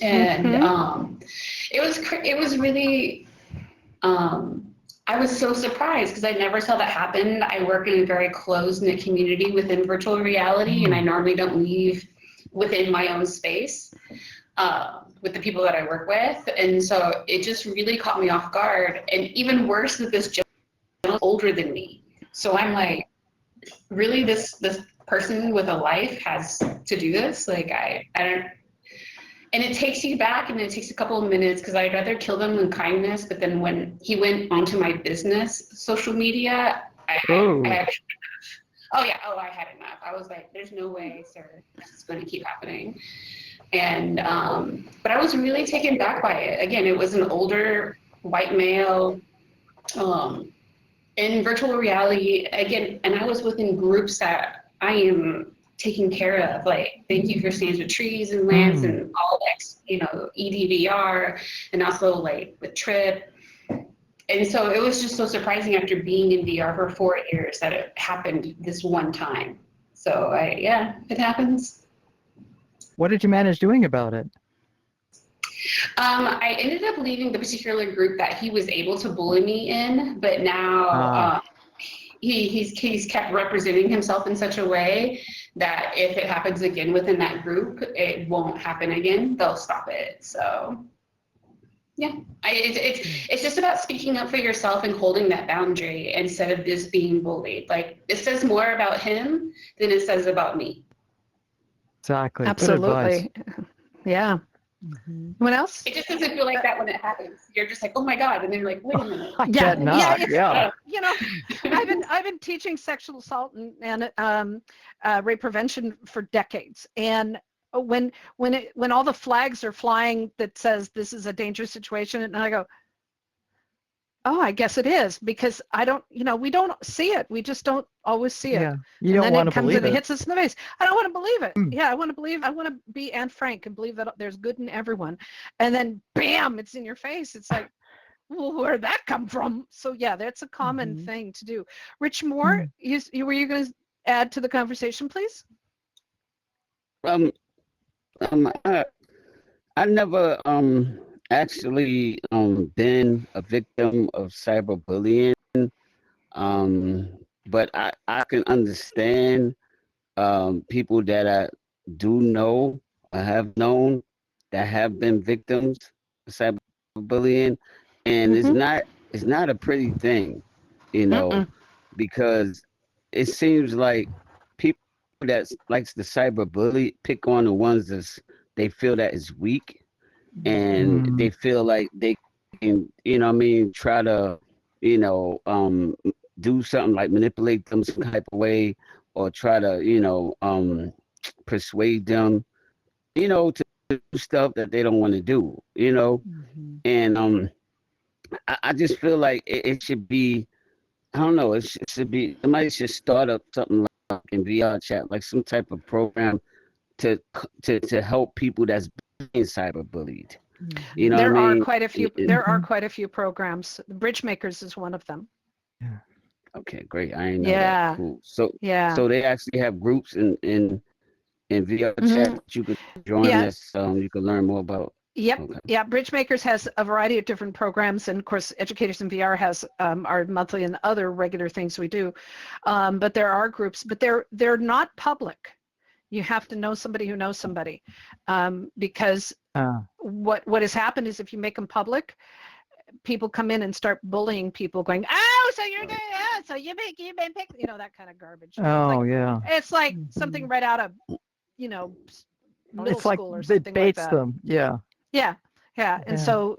Speaker 4: and it was really. I was so surprised because I never saw that happen. I work in a very close-knit community within virtual reality, and I normally don't leave within my own space with the people that I work with. And so it just really caught me off guard. And even worse that this gentleman is older than me. So I'm like, really, this person with a life has to do this? Like, I don't. And it takes you back, and it takes a couple of minutes because I'd rather kill them than kindness. But then when he went onto my business social media, I had I had enough. I was like, there's no way, sir, this is going to keep happening. And but I was really taken back by it. Again, it was an older white male in virtual reality. Again, and I was within groups that I am taken care of, like Thank You for Stands with Trees and Lands and all EDVR, and also like with Trip. And so it was just so surprising after being in VR for 4 years that it happened this one time. So it happens.
Speaker 1: What did you manage doing about it?
Speaker 4: I ended up leaving the particular group that he was able to bully me in, but now he's kept representing himself in such a way that if it happens again within that group, it won't happen again. They'll stop it. So yeah, it's just about speaking up for yourself and holding that boundary instead of just being bullied. Like, it says more about him than it says about me.
Speaker 1: Exactly.
Speaker 3: Absolutely.
Speaker 1: Good advice.
Speaker 3: Yeah. Anyone else?
Speaker 4: It just doesn't feel like that when it happens. You're just like, oh my God. And then you're like, wait a minute.
Speaker 1: I bet not. Yeah.
Speaker 3: You know, I've been teaching sexual assault and rape prevention for decades, and when all the flags are flying that says this is a dangerous situation, and I go, oh, I guess it is, because we don't see it. We just don't always see it.
Speaker 1: Yeah. You
Speaker 3: And
Speaker 1: don't
Speaker 3: then
Speaker 1: want
Speaker 3: it
Speaker 1: to
Speaker 3: comes
Speaker 1: believe
Speaker 3: and it
Speaker 1: it.
Speaker 3: hits us in the face. I don't want to believe it.
Speaker 1: Mm.
Speaker 3: Yeah, I want to be Anne Frank and believe that there's good in everyone. And then bam, it's in your face. It's like, well, where'd that come from? So yeah, that's a common thing to do. Rich Moore, were you going to add to the conversation, please?
Speaker 5: I never actually been a victim of cyberbullying, but I can understand people that I do know or have known that have been victims of cyberbullying, and it's not a pretty thing, because it seems like people that likes the cyberbully pick on the ones they feel that is weak, and they feel like they can, try to, do something like manipulate them some type of way, or try to, persuade them, to do stuff that they don't want to do, and I just feel like it should be, I don't know, it should be, somebody should start up something like in VR chat, like some type of program to help people that's being cyberbullied. You know
Speaker 3: There
Speaker 5: what I
Speaker 3: are
Speaker 5: mean?
Speaker 3: quite a few. There are quite a few programs. Bridgemakers is one of them.
Speaker 1: Yeah.
Speaker 5: Okay, great. I ain't know
Speaker 3: Yeah.
Speaker 5: that. Cool. So
Speaker 3: Yeah.
Speaker 5: so they actually have groups in VR chat that you could join.
Speaker 3: Yeah.
Speaker 5: That's you can learn more about.
Speaker 3: Yep.
Speaker 5: Okay.
Speaker 3: Yeah. Bridgemakers has a variety of different programs, and of course, Educators in VR has our monthly and other regular things we do. But there are groups, but they're not public. You have to know somebody who knows somebody, because what has happened is if you make them public, people come in and start bullying people, going, "Oh, so you're doing that? So you've been picked," that kind of garbage.
Speaker 1: Oh, yeah.
Speaker 3: It's like something right out of, middle
Speaker 1: It's like
Speaker 3: school or
Speaker 1: it
Speaker 3: something like
Speaker 1: baits
Speaker 3: that.
Speaker 1: them. Yeah.
Speaker 3: Yeah. And so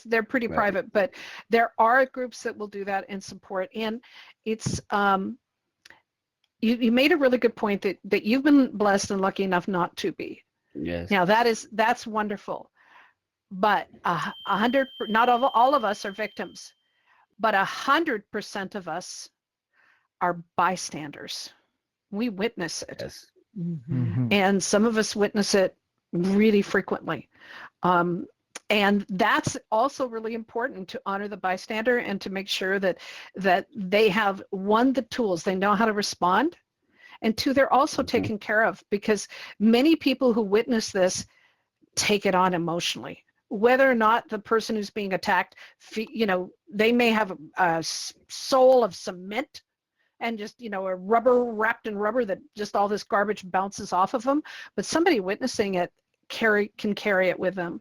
Speaker 3: they're pretty
Speaker 5: Right.
Speaker 3: private, but there are groups that will do that and support. And it's you made a really good point that you've been blessed and lucky enough not to be.
Speaker 5: Yes.
Speaker 3: Now that's wonderful, but 100, not all of us are victims, but 100% of us are bystanders. We witness it.
Speaker 5: Yes.
Speaker 3: And some of us witness it really frequently. And that's also really important, to honor the bystander and to make sure that they have, one, the tools, they know how to respond, and two, they're also taken care of, because many people who witness this take it on emotionally. Whether or not the person who's being attacked, they may have a soul of cement and just, a rubber wrapped in rubber that just all this garbage bounces off of them, but somebody witnessing it can carry it with them.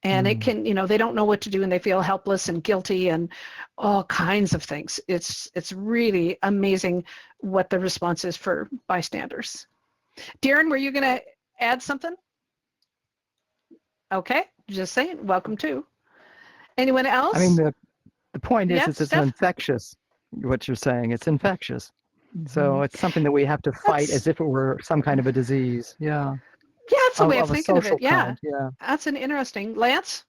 Speaker 3: And it can, they don't know what to do, and they feel helpless and guilty and all kinds of things. It's really amazing what the response is for bystanders. Darren, were you going to add something? Okay, just saying. Welcome to. Anyone else?
Speaker 1: I mean, the point is,
Speaker 3: Yeah,
Speaker 1: it's
Speaker 3: Steph?
Speaker 1: infectious. What you're saying, it's infectious. So it's something that we have to fight as if it were some kind of a disease. Yeah.
Speaker 3: Yeah, it's a way of
Speaker 1: a
Speaker 3: thinking of
Speaker 1: social
Speaker 3: it. Yeah.
Speaker 1: kind. Yeah.
Speaker 3: That's an interesting. Lance?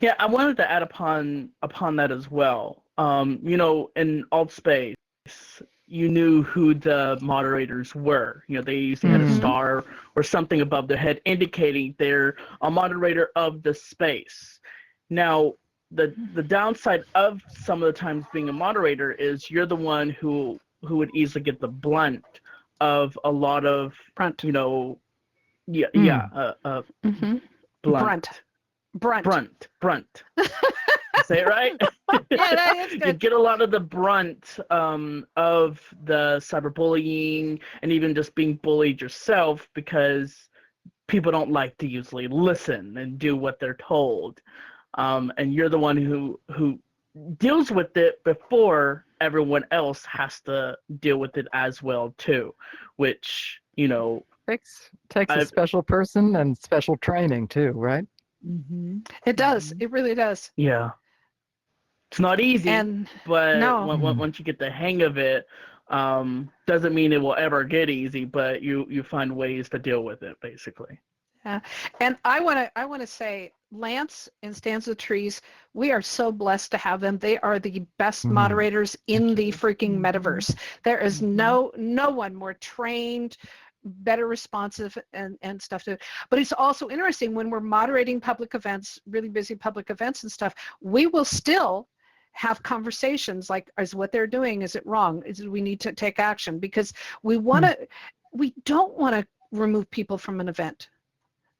Speaker 6: Yeah, I wanted to add upon that as well. In alt space, you knew who the moderators were. They usually had a star or something above their head indicating they're a moderator of the space. Now, the downside of some of the times being a moderator is you're the one who would easily get the blunt of a lot of
Speaker 3: Brunt.
Speaker 6: blunt. Brunt. Say it right?
Speaker 3: Yeah, that is
Speaker 6: You
Speaker 3: good.
Speaker 6: get a lot of the brunt of the cyberbullying and even just being bullied yourself, because people don't like to usually listen and do what they're told. And you're the one who deals with it before everyone else has to deal with it as well too, which,
Speaker 1: Takes a
Speaker 6: I've-
Speaker 1: special person and special training too, right?
Speaker 2: Mm-hmm.
Speaker 3: It does. It really does.
Speaker 6: Yeah. It's not easy,
Speaker 3: And
Speaker 6: but
Speaker 3: no.
Speaker 6: once you get the hang of it, doesn't mean it will ever get easy, but you find ways to deal with it, basically.
Speaker 3: And I want to say, Lance and Stands with Trees, we are so blessed to have them. They are the best moderators in the freaking metaverse. There is no one more trained, better responsive and stuff to it. But it's also interesting when we're moderating public events, really busy public events and stuff, we will still have conversations like, is what they're doing, is it wrong? We need to take action, because we don't want to remove people from an event.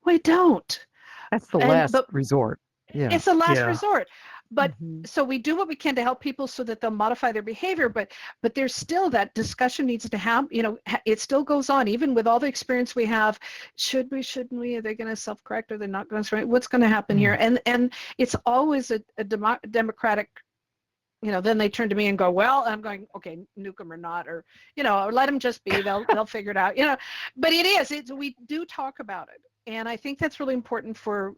Speaker 3: We don't.
Speaker 1: That's the last resort. Yeah.
Speaker 3: It's the last
Speaker 6: Yeah.
Speaker 3: resort. But so we do what we can to help people so that they'll modify their behavior, but there's still that discussion needs to happen. You know, it still goes on, even with all the experience we have. Should we, shouldn't we? Are they going to self-correct? Are they not going to? What's going to happen here? And it's always a democratic, you know, then they turn to me and go, well, I'm going, okay, nuke them or not, or, you know, or let them just be, they'll figure it out, you know. But we do talk about it. And I think that's really important for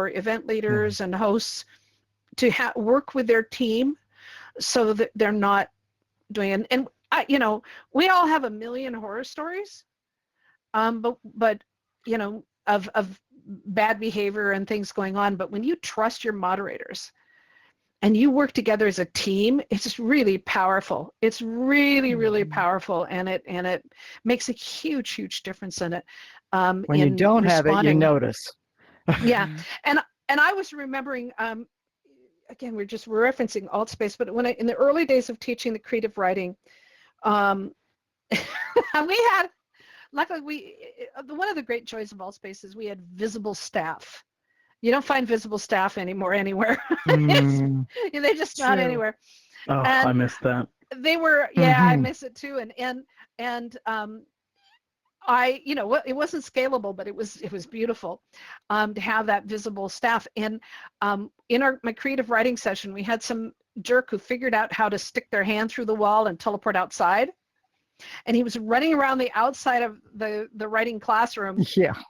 Speaker 3: event leaders and hosts to work with their team so that they're not doing it. And you know, we all have a million horror stories, but you know, of bad behavior and things going on. But when you trust your moderators and you work together as a team, it's really powerful. It's really, really powerful, and it makes a huge difference in it.
Speaker 1: When you don't have it, you notice.
Speaker 3: Yeah, and I was remembering, again, we're referencing Altspace, but in the early days of teaching the creative writing, we had, luckily one of the great joys of Altspace is we had visible staff. You don't find visible staff anymore anywhere. They're just not anywhere.
Speaker 6: Oh,
Speaker 3: and
Speaker 6: I missed that.
Speaker 3: They were, I miss it too. And you know, it wasn't scalable, but it was beautiful to have that visible staff. And in my creative writing session, we had some jerk who figured out how to stick their hand through the wall and teleport outside. And he was running around the outside of the writing classroom,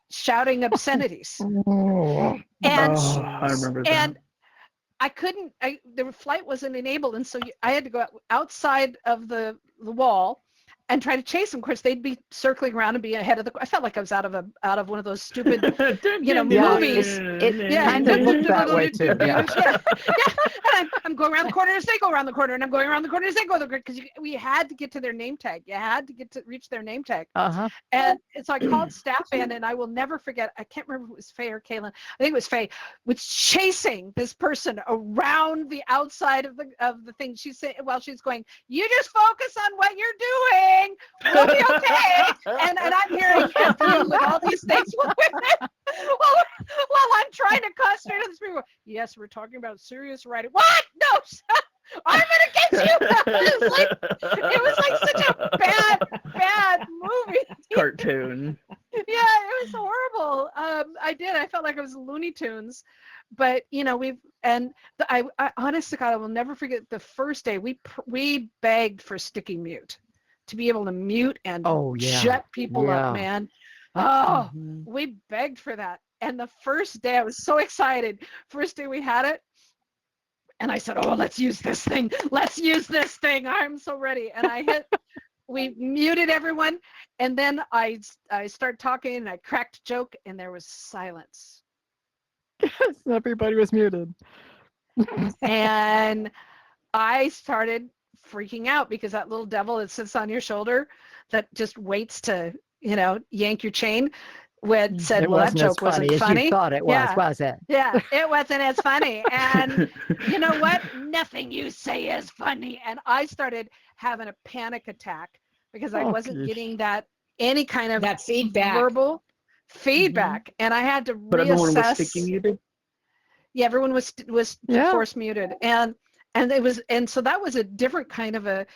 Speaker 3: shouting obscenities.
Speaker 6: I remember that.
Speaker 3: And I couldn't. The flight wasn't enabled, and so I had to go outside of the wall and try to chase them. Of course, they'd be circling around and be ahead of I felt like I was out of one of those stupid, you know, movies.
Speaker 1: It kind of looked that way too. Yeah.
Speaker 3: And I'm going around the corner as they go around the corner, and I'm going around the corner as they go around the corner, because we had to get to their name tag. You had to reach their name tag. And so I called staff in, and I will never forget. I can't remember if it was Faye or Kaylin. I think it was Faye, was chasing this person around the outside of the thing. She's saying, while she's going, "You just focus on what you're doing. We'll be okay." And I'm hearing you with all these things while I'm trying to cut straight to the screen. Yes, we're talking about serious writing. What? No, I'm gonna get you. It was like such a bad movie.
Speaker 6: Cartoon.
Speaker 3: Yeah, it was horrible. I felt like it was Looney Tunes. But you know, I honest to God, I will never forget the first day we begged for sticky mute, to be able to mute and shut people up, man. We begged for that. And the first day, I was so excited. First day we had it, and I said, "Oh, let's use this thing. Let's use this thing. I'm so ready." And we muted everyone, and then I started talking, and I cracked a joke, and there was silence.
Speaker 1: Yes, everybody was muted.
Speaker 3: And I started freaking out, because that little devil that sits on your shoulder that just waits to, you know, yank your chain, said, "Well, that joke wasn't funny."
Speaker 1: You thought it was it?
Speaker 3: Yeah, it wasn't as funny. And you know what? Nothing you say is funny. And I started having a panic attack, because I wasn't getting any kind of
Speaker 2: that feedback,
Speaker 3: verbal feedback, and I had to
Speaker 6: But
Speaker 3: reassess.
Speaker 6: everyone was sticky muted?
Speaker 3: Yeah, everyone was force muted, and so that was a different kind of a,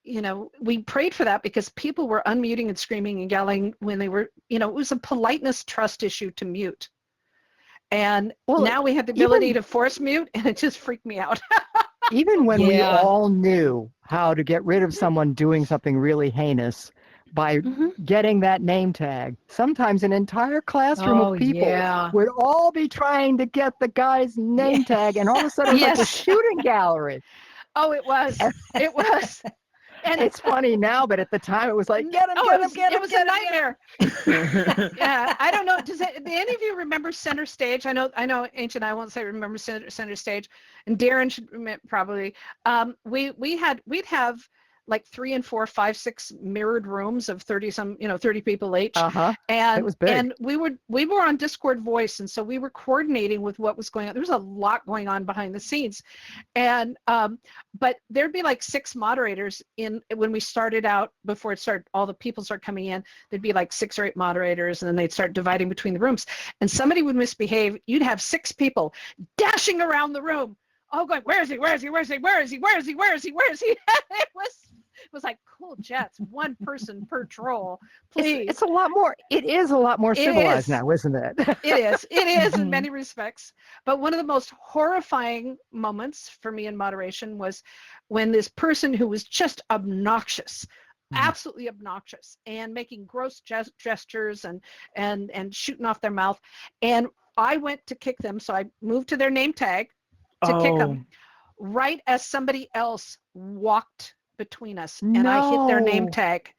Speaker 3: you know, we prayed for that, because people were unmuting and screaming and yelling when they were, you know, it was a politeness trust issue to mute. And now we have the ability to force mute, and it just freaked me out.
Speaker 1: Even when we all knew how to get rid of someone doing something really heinous, by getting that name tag. Sometimes an entire classroom of people would all be trying to get the guy's name tag, and all of a sudden it was like a shooting gallery.
Speaker 3: Oh, it was. It was.
Speaker 1: And it's funny now, but at the time it was like, get him, get him.
Speaker 3: It was a nightmare. Yeah, I don't know. Do any of you remember Center Stage? I know, Ancient. I won't say remember Center Stage, and Darren should probably. We'd have like 3 and 4, 5, 6 mirrored rooms of 30 people each. And
Speaker 1: it was big.
Speaker 3: And we were on Discord voice, and so we were coordinating with what was going on. There was a lot going on behind the scenes, and but there'd be like 6 moderators when we started out. Before it started, all the people start coming in. There'd be like 6 or 8 moderators, and then they'd start dividing between the rooms. And somebody would misbehave. You'd have 6 people dashing around the room, all going, "Where is he? Where is he? Where is he? Where is he? Where is he? Where is he? Where is he?" It was like, cool jets, 1 person per troll, please.
Speaker 1: It's a lot more. It is a lot more civilized now, isn't it?
Speaker 3: It is in many respects. But one of the most horrifying moments for me in moderation was when this person who was just obnoxious, absolutely obnoxious, and making gross gestures and shooting off their mouth, and I went to kick them, so I moved to their name tag to kick them, right as somebody else walked between us, and I hit their name tag,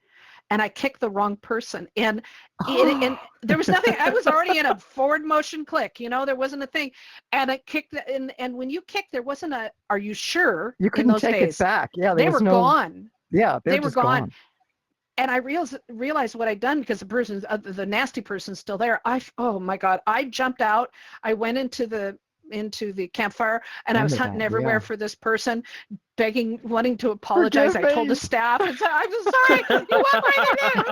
Speaker 3: and I kicked the wrong person, and there was nothing. I was already in a forward motion click, there wasn't a thing, and I kicked and when you kick, there wasn't a "Are you sure?"
Speaker 1: You couldn't take it back. Yeah,
Speaker 3: they were gone.
Speaker 1: Yeah,
Speaker 3: they were gone. And I realized what I'd done, because the nasty person's still there. Oh my God! I jumped out. I went into the campfire, and I was hunting everywhere for this person, begging, wanting to apologize. I told the staff, and said, "I'm so sorry. You walked right in."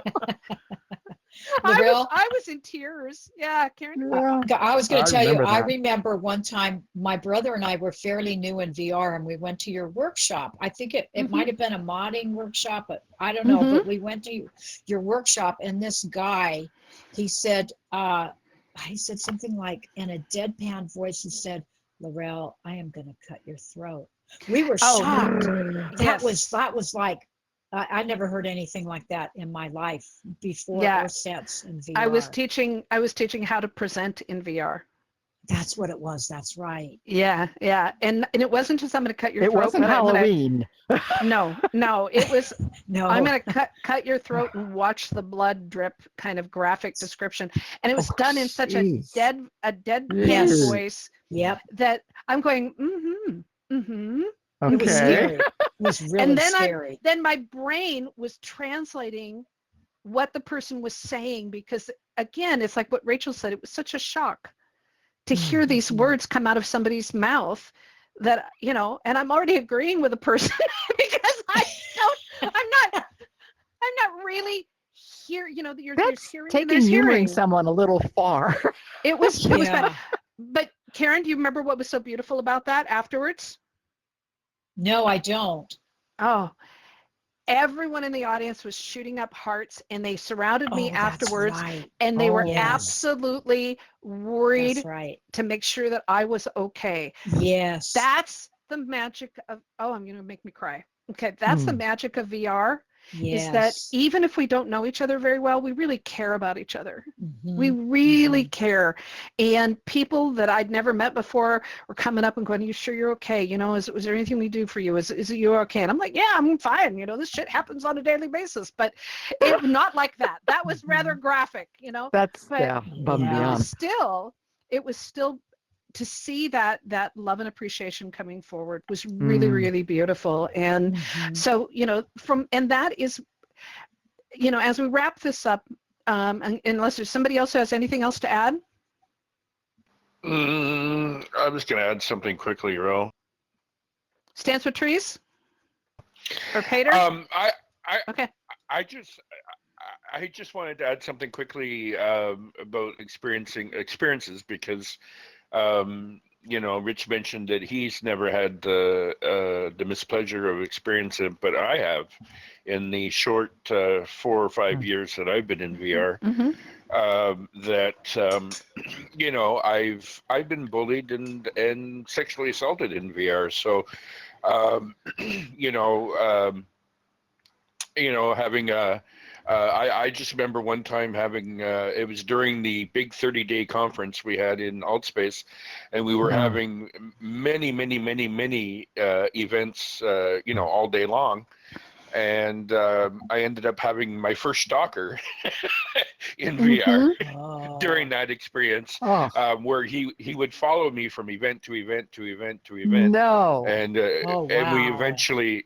Speaker 3: I was in tears. Yeah, Karen.
Speaker 2: I was going to tell you, I remember one time my brother and I were fairly new in VR, and we went to your workshop. I think it might have been a modding workshop, but I don't know. But we went to your workshop, and this guy, he said something like, in a deadpan voice, he said, "Laurel, I am going to cut your throat." We were shocked. That was like, I never heard anything like that in my life before or since in VR.
Speaker 3: I was teaching how to present in VR.
Speaker 2: That's what it was. That's right.
Speaker 3: Yeah. And it wasn't just, "I'm going to cut your throat."
Speaker 1: It wasn't Halloween.
Speaker 3: No, it was,
Speaker 2: no.
Speaker 3: "I'm going to cut your throat and watch the blood drip," kind of graphic description. And it was done in such a deadpan voice.
Speaker 2: Yep.
Speaker 3: That I'm going,
Speaker 2: It was scary. It was really scary.
Speaker 3: Then my brain was translating what the person was saying, because again, it's like what Rachel said, it was such a shock to hear these words come out of somebody's mouth that, and I'm already agreeing with a person because I'm not really here, you're hearing.
Speaker 1: Taking hearing someone a little far.
Speaker 3: It was bad. But Karen, do you remember what was so beautiful about that afterwards?
Speaker 2: No, I don't.
Speaker 3: Oh, everyone in the audience was shooting up hearts, and they surrounded me afterwards, and they were absolutely worried to make sure that I was okay.
Speaker 2: Yes.
Speaker 3: That's the magic of, I'm going to make me cry. Okay, that's the magic of VR. Is that even if we don't know each other very well, we really care about each other. We really care. And people that I'd never met before were coming up and going, "Are you sure you're okay? Is there anything we do for you? Is you okay?" And I'm like, "Yeah, I'm fine. This shit happens on a daily basis." But it not like that. That was rather graphic,
Speaker 1: That's above and beyond.
Speaker 3: It was still to see that love and appreciation coming forward was really, really beautiful. And so, and that is, as we wrap this up, unless there's somebody else who has anything else to add.
Speaker 7: I'm just going to add something quickly, Ro.
Speaker 3: Stands with trees? Or Peter?
Speaker 7: Okay. I just wanted to add something quickly about experiences, because Rich mentioned that he's never had the mispleasure of experiencing it, but I have in the short 4 or 5 years that I've been in VR. I've been bullied and sexually assaulted in VR. So, having I just remember one time having, it was during the big 30-day conference we had in Altspace, and we were having many events, all day long. And I ended up having my first stalker in VR during that experience, where he would follow me from event to event to event to event.
Speaker 1: No.
Speaker 7: And and we eventually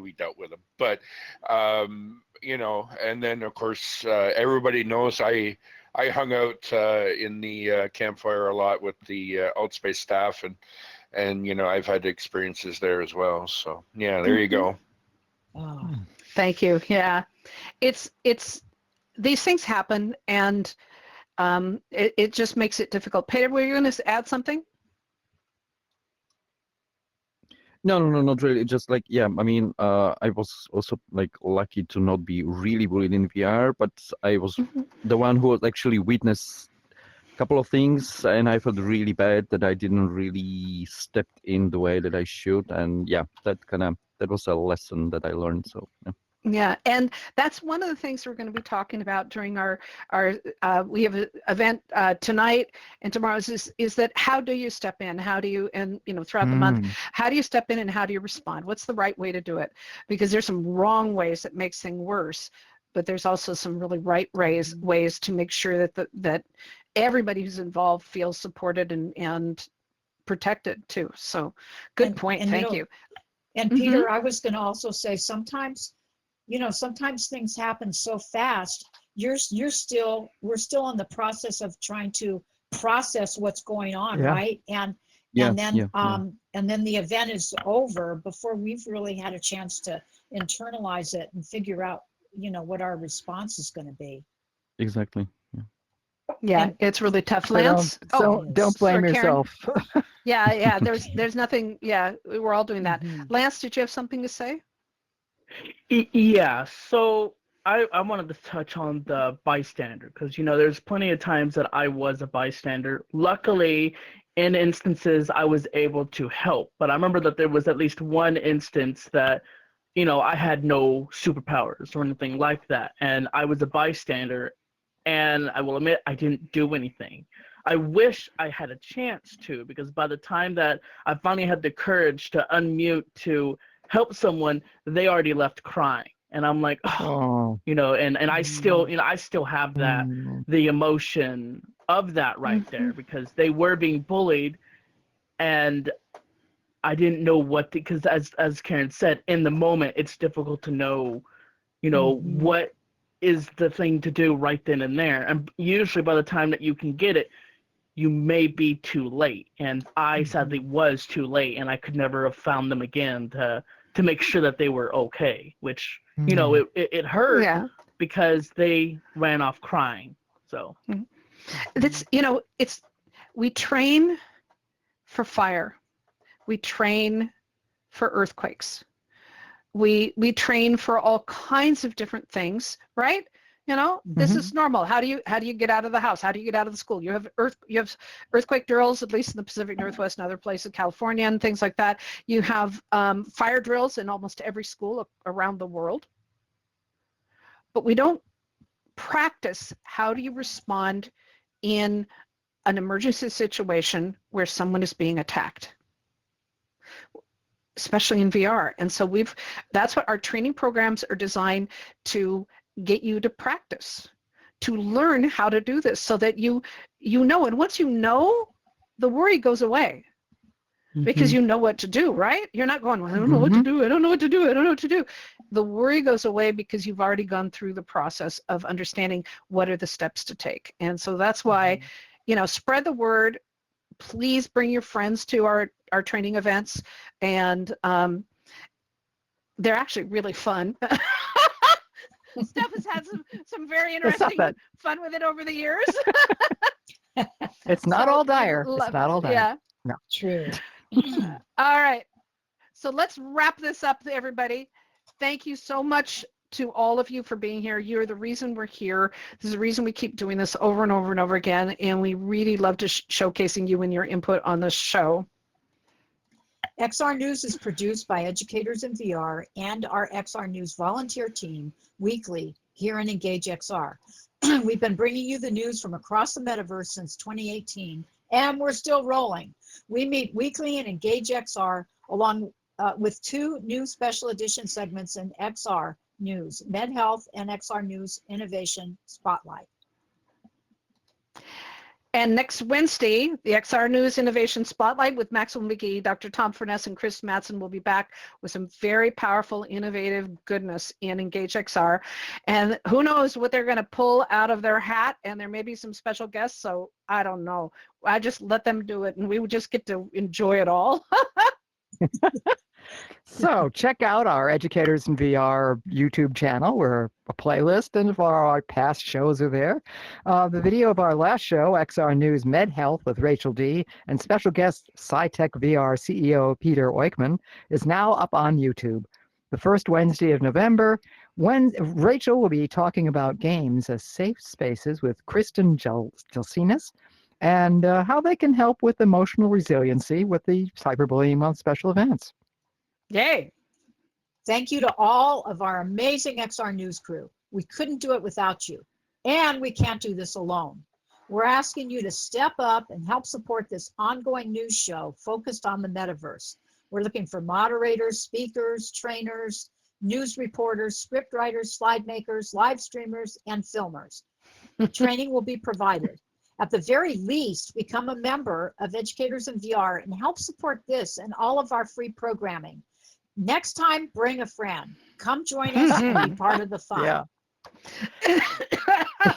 Speaker 7: we dealt with him. But and then of course everybody knows I hung out in the campfire a lot with the Altspace staff, and I've had experiences there as well. So yeah, there you go.
Speaker 2: Oh.
Speaker 3: Thank you. Yeah, it's these things happen, and it just makes it difficult. Peter, were you going to add something?
Speaker 8: No, not really. Just like, yeah, I mean, I was also like lucky to not be really bullied in VR, but I was the one who was actually witnessed a couple of things, and I felt really bad that I didn't really step in the way that I should. And yeah, that was a lesson that I learned. So yeah.
Speaker 3: Yeah, and that's one of the things we're going to be talking about during our we have an event tonight and tomorrow is that how do you step in? How do you, and throughout the month, how do you step in and how do you respond? What's the right way to do it? Because there's some wrong ways that makes things worse, but there's also some really right ways to make sure that everybody who's involved feels supported and protected too. So good point. Thank you.
Speaker 2: And Peter, I was going to also say sometimes things happen so fast. We're still in the process of trying to process what's going on, right? And then the event is over before we've really had a chance to internalize it and figure out, what our response is going to be.
Speaker 8: Exactly.
Speaker 3: Yeah, it's really tough. Lance?
Speaker 1: Don't blame yourself.
Speaker 3: Yeah. There's nothing. Yeah, we're all doing that. Lance, did you have something to say?
Speaker 6: Yeah, so I wanted to touch on the bystander because, there's plenty of times that I was a bystander. Luckily, in instances, I was able to help. But I remember that there was at least one instance that, I had no superpowers or anything like that. And I was a bystander. And I will admit, I didn't do anything. I wish I had a chance to, because by the time that I finally had the courage to unmute to help someone, they already left crying. And I'm like, and I still, I still have that, the emotion of that right there, because they were being bullied and I didn't know what to, because as Karen said, in the moment, it's difficult to know, what is the thing to do right then and there. And usually by the time that you can get it, you may be too late. And I sadly was too late, and I could never have found them again to make sure that they were okay, which, it hurt because they ran off crying. So
Speaker 3: it's, we train for fire. We train for earthquakes. We train for all kinds of different things, right? This is normal. How do you get out of the house? How do you get out of the school? You have earthquake drills, at least in the Pacific Northwest and other places, California and things like that. You have fire drills in almost every school around the world. But we don't practice how do you respond in an emergency situation where someone is being attacked, especially in VR. And so that's what our training programs are designed to get you to practice, to learn how to do this so that you know, and once you know, the worry goes away because you know what to do, right? You're not going, well, I don't know what to do. I don't know what to do. I don't know what to do. The worry goes away because you've already gone through the process of understanding what are the steps to take. And so that's why, spread the word. Please bring your friends to our training events, and they're actually really fun. Steph has had some very interesting fun with it over the years.
Speaker 1: It's not all dire. It's not all dire.
Speaker 3: Yeah.
Speaker 1: No.
Speaker 2: True.
Speaker 3: All right. So let's wrap this up, everybody. Thank you so much to all of you for being here. You're the reason we're here. This is the reason we keep doing this over and over and over again, and we really love to showcasing you and your input on this show.
Speaker 2: XR News is produced by Educators in VR and our XR News volunteer team weekly here in Engage XR. We've been bringing you the news from across the metaverse since 2018, and we're still rolling. We meet weekly in Engage XR along with 2 new special edition segments in XR News, Med Health and XR News Innovation Spotlight.
Speaker 3: And next Wednesday, the XR News Innovation Spotlight with Maxwell McGee, Dr. Tom Furness, and Chris Mattson will be back with some very powerful, innovative goodness in Engage XR. And who knows what they're going to pull out of their hat, and there may be some special guests, so I don't know. I just let them do it, and we would just get to enjoy it all.
Speaker 1: So check out our Educators in VR YouTube channel, where a playlist and our past shows are there. The video of our last show, XR News Med Health with Rachel D. and special guest SciTech VR CEO Peter Oikman, is now up on YouTube. The first Wednesday of November, when Rachel will be talking about games as safe spaces with Kristen Gelsinas and how they can help with emotional resiliency with the Cyberbullying Month special events.
Speaker 3: Yay!
Speaker 2: Thank you to all of our amazing XR News crew. We couldn't do it without you, and we can't do this alone. We're asking you to step up and help support this ongoing news show focused on the metaverse. We're looking for moderators, speakers, trainers, news reporters, script writers, slide makers, live streamers, and filmers. Training will be provided. At the very least, become a member of Educators in VR and help support this and all of our free programming. Next time, bring a friend. Come join us and be part of the fun.
Speaker 1: Yeah.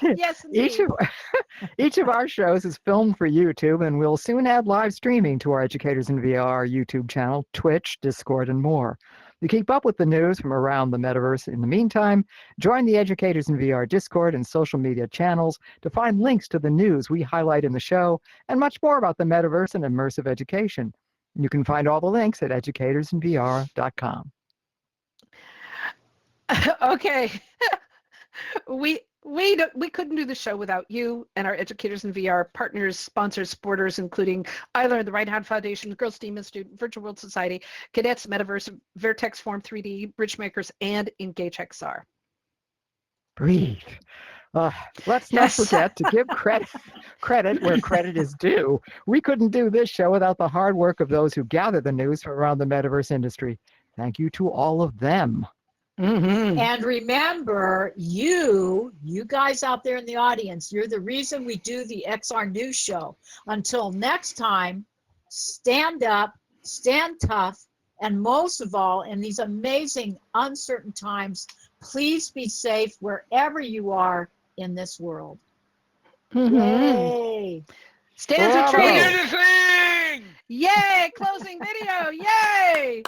Speaker 3: Yes,
Speaker 1: Each of our shows is filmed for YouTube, and we'll soon add live streaming to our Educators in VR YouTube channel, Twitch, Discord, and more. To keep up with the news from around the metaverse in the meantime, join the Educators in VR Discord and social media channels to find links to the news we highlight in the show and much more about the metaverse and immersive education. You can find all the links at educatorsinvr.com.
Speaker 3: Okay. We couldn't do the show without you and our Educators in VR partners, sponsors, supporters, including Eiler, the Right Hand Foundation, Girls STEAM Institute, Virtual World Society, Cadets, Metaverse, Vertex Form 3D, Bridgemakers, and Engage XR.
Speaker 1: Breathe. Let's not forget to give credit where credit is due. We couldn't do this show without the hard work of those who gather the news from around the metaverse industry. Thank you to all of them.
Speaker 3: Mm-hmm.
Speaker 2: And remember, you guys out there in the audience, you're the reason we do the XR News Show. Until next time, stand up, stand tough, and most of all, in these amazing, uncertain times, please be safe wherever you are in this world.
Speaker 3: Mm-hmm.
Speaker 2: Yay!
Speaker 3: Stand to
Speaker 7: We
Speaker 3: tree.
Speaker 7: did the thing!
Speaker 3: Yay! Closing video. Yay!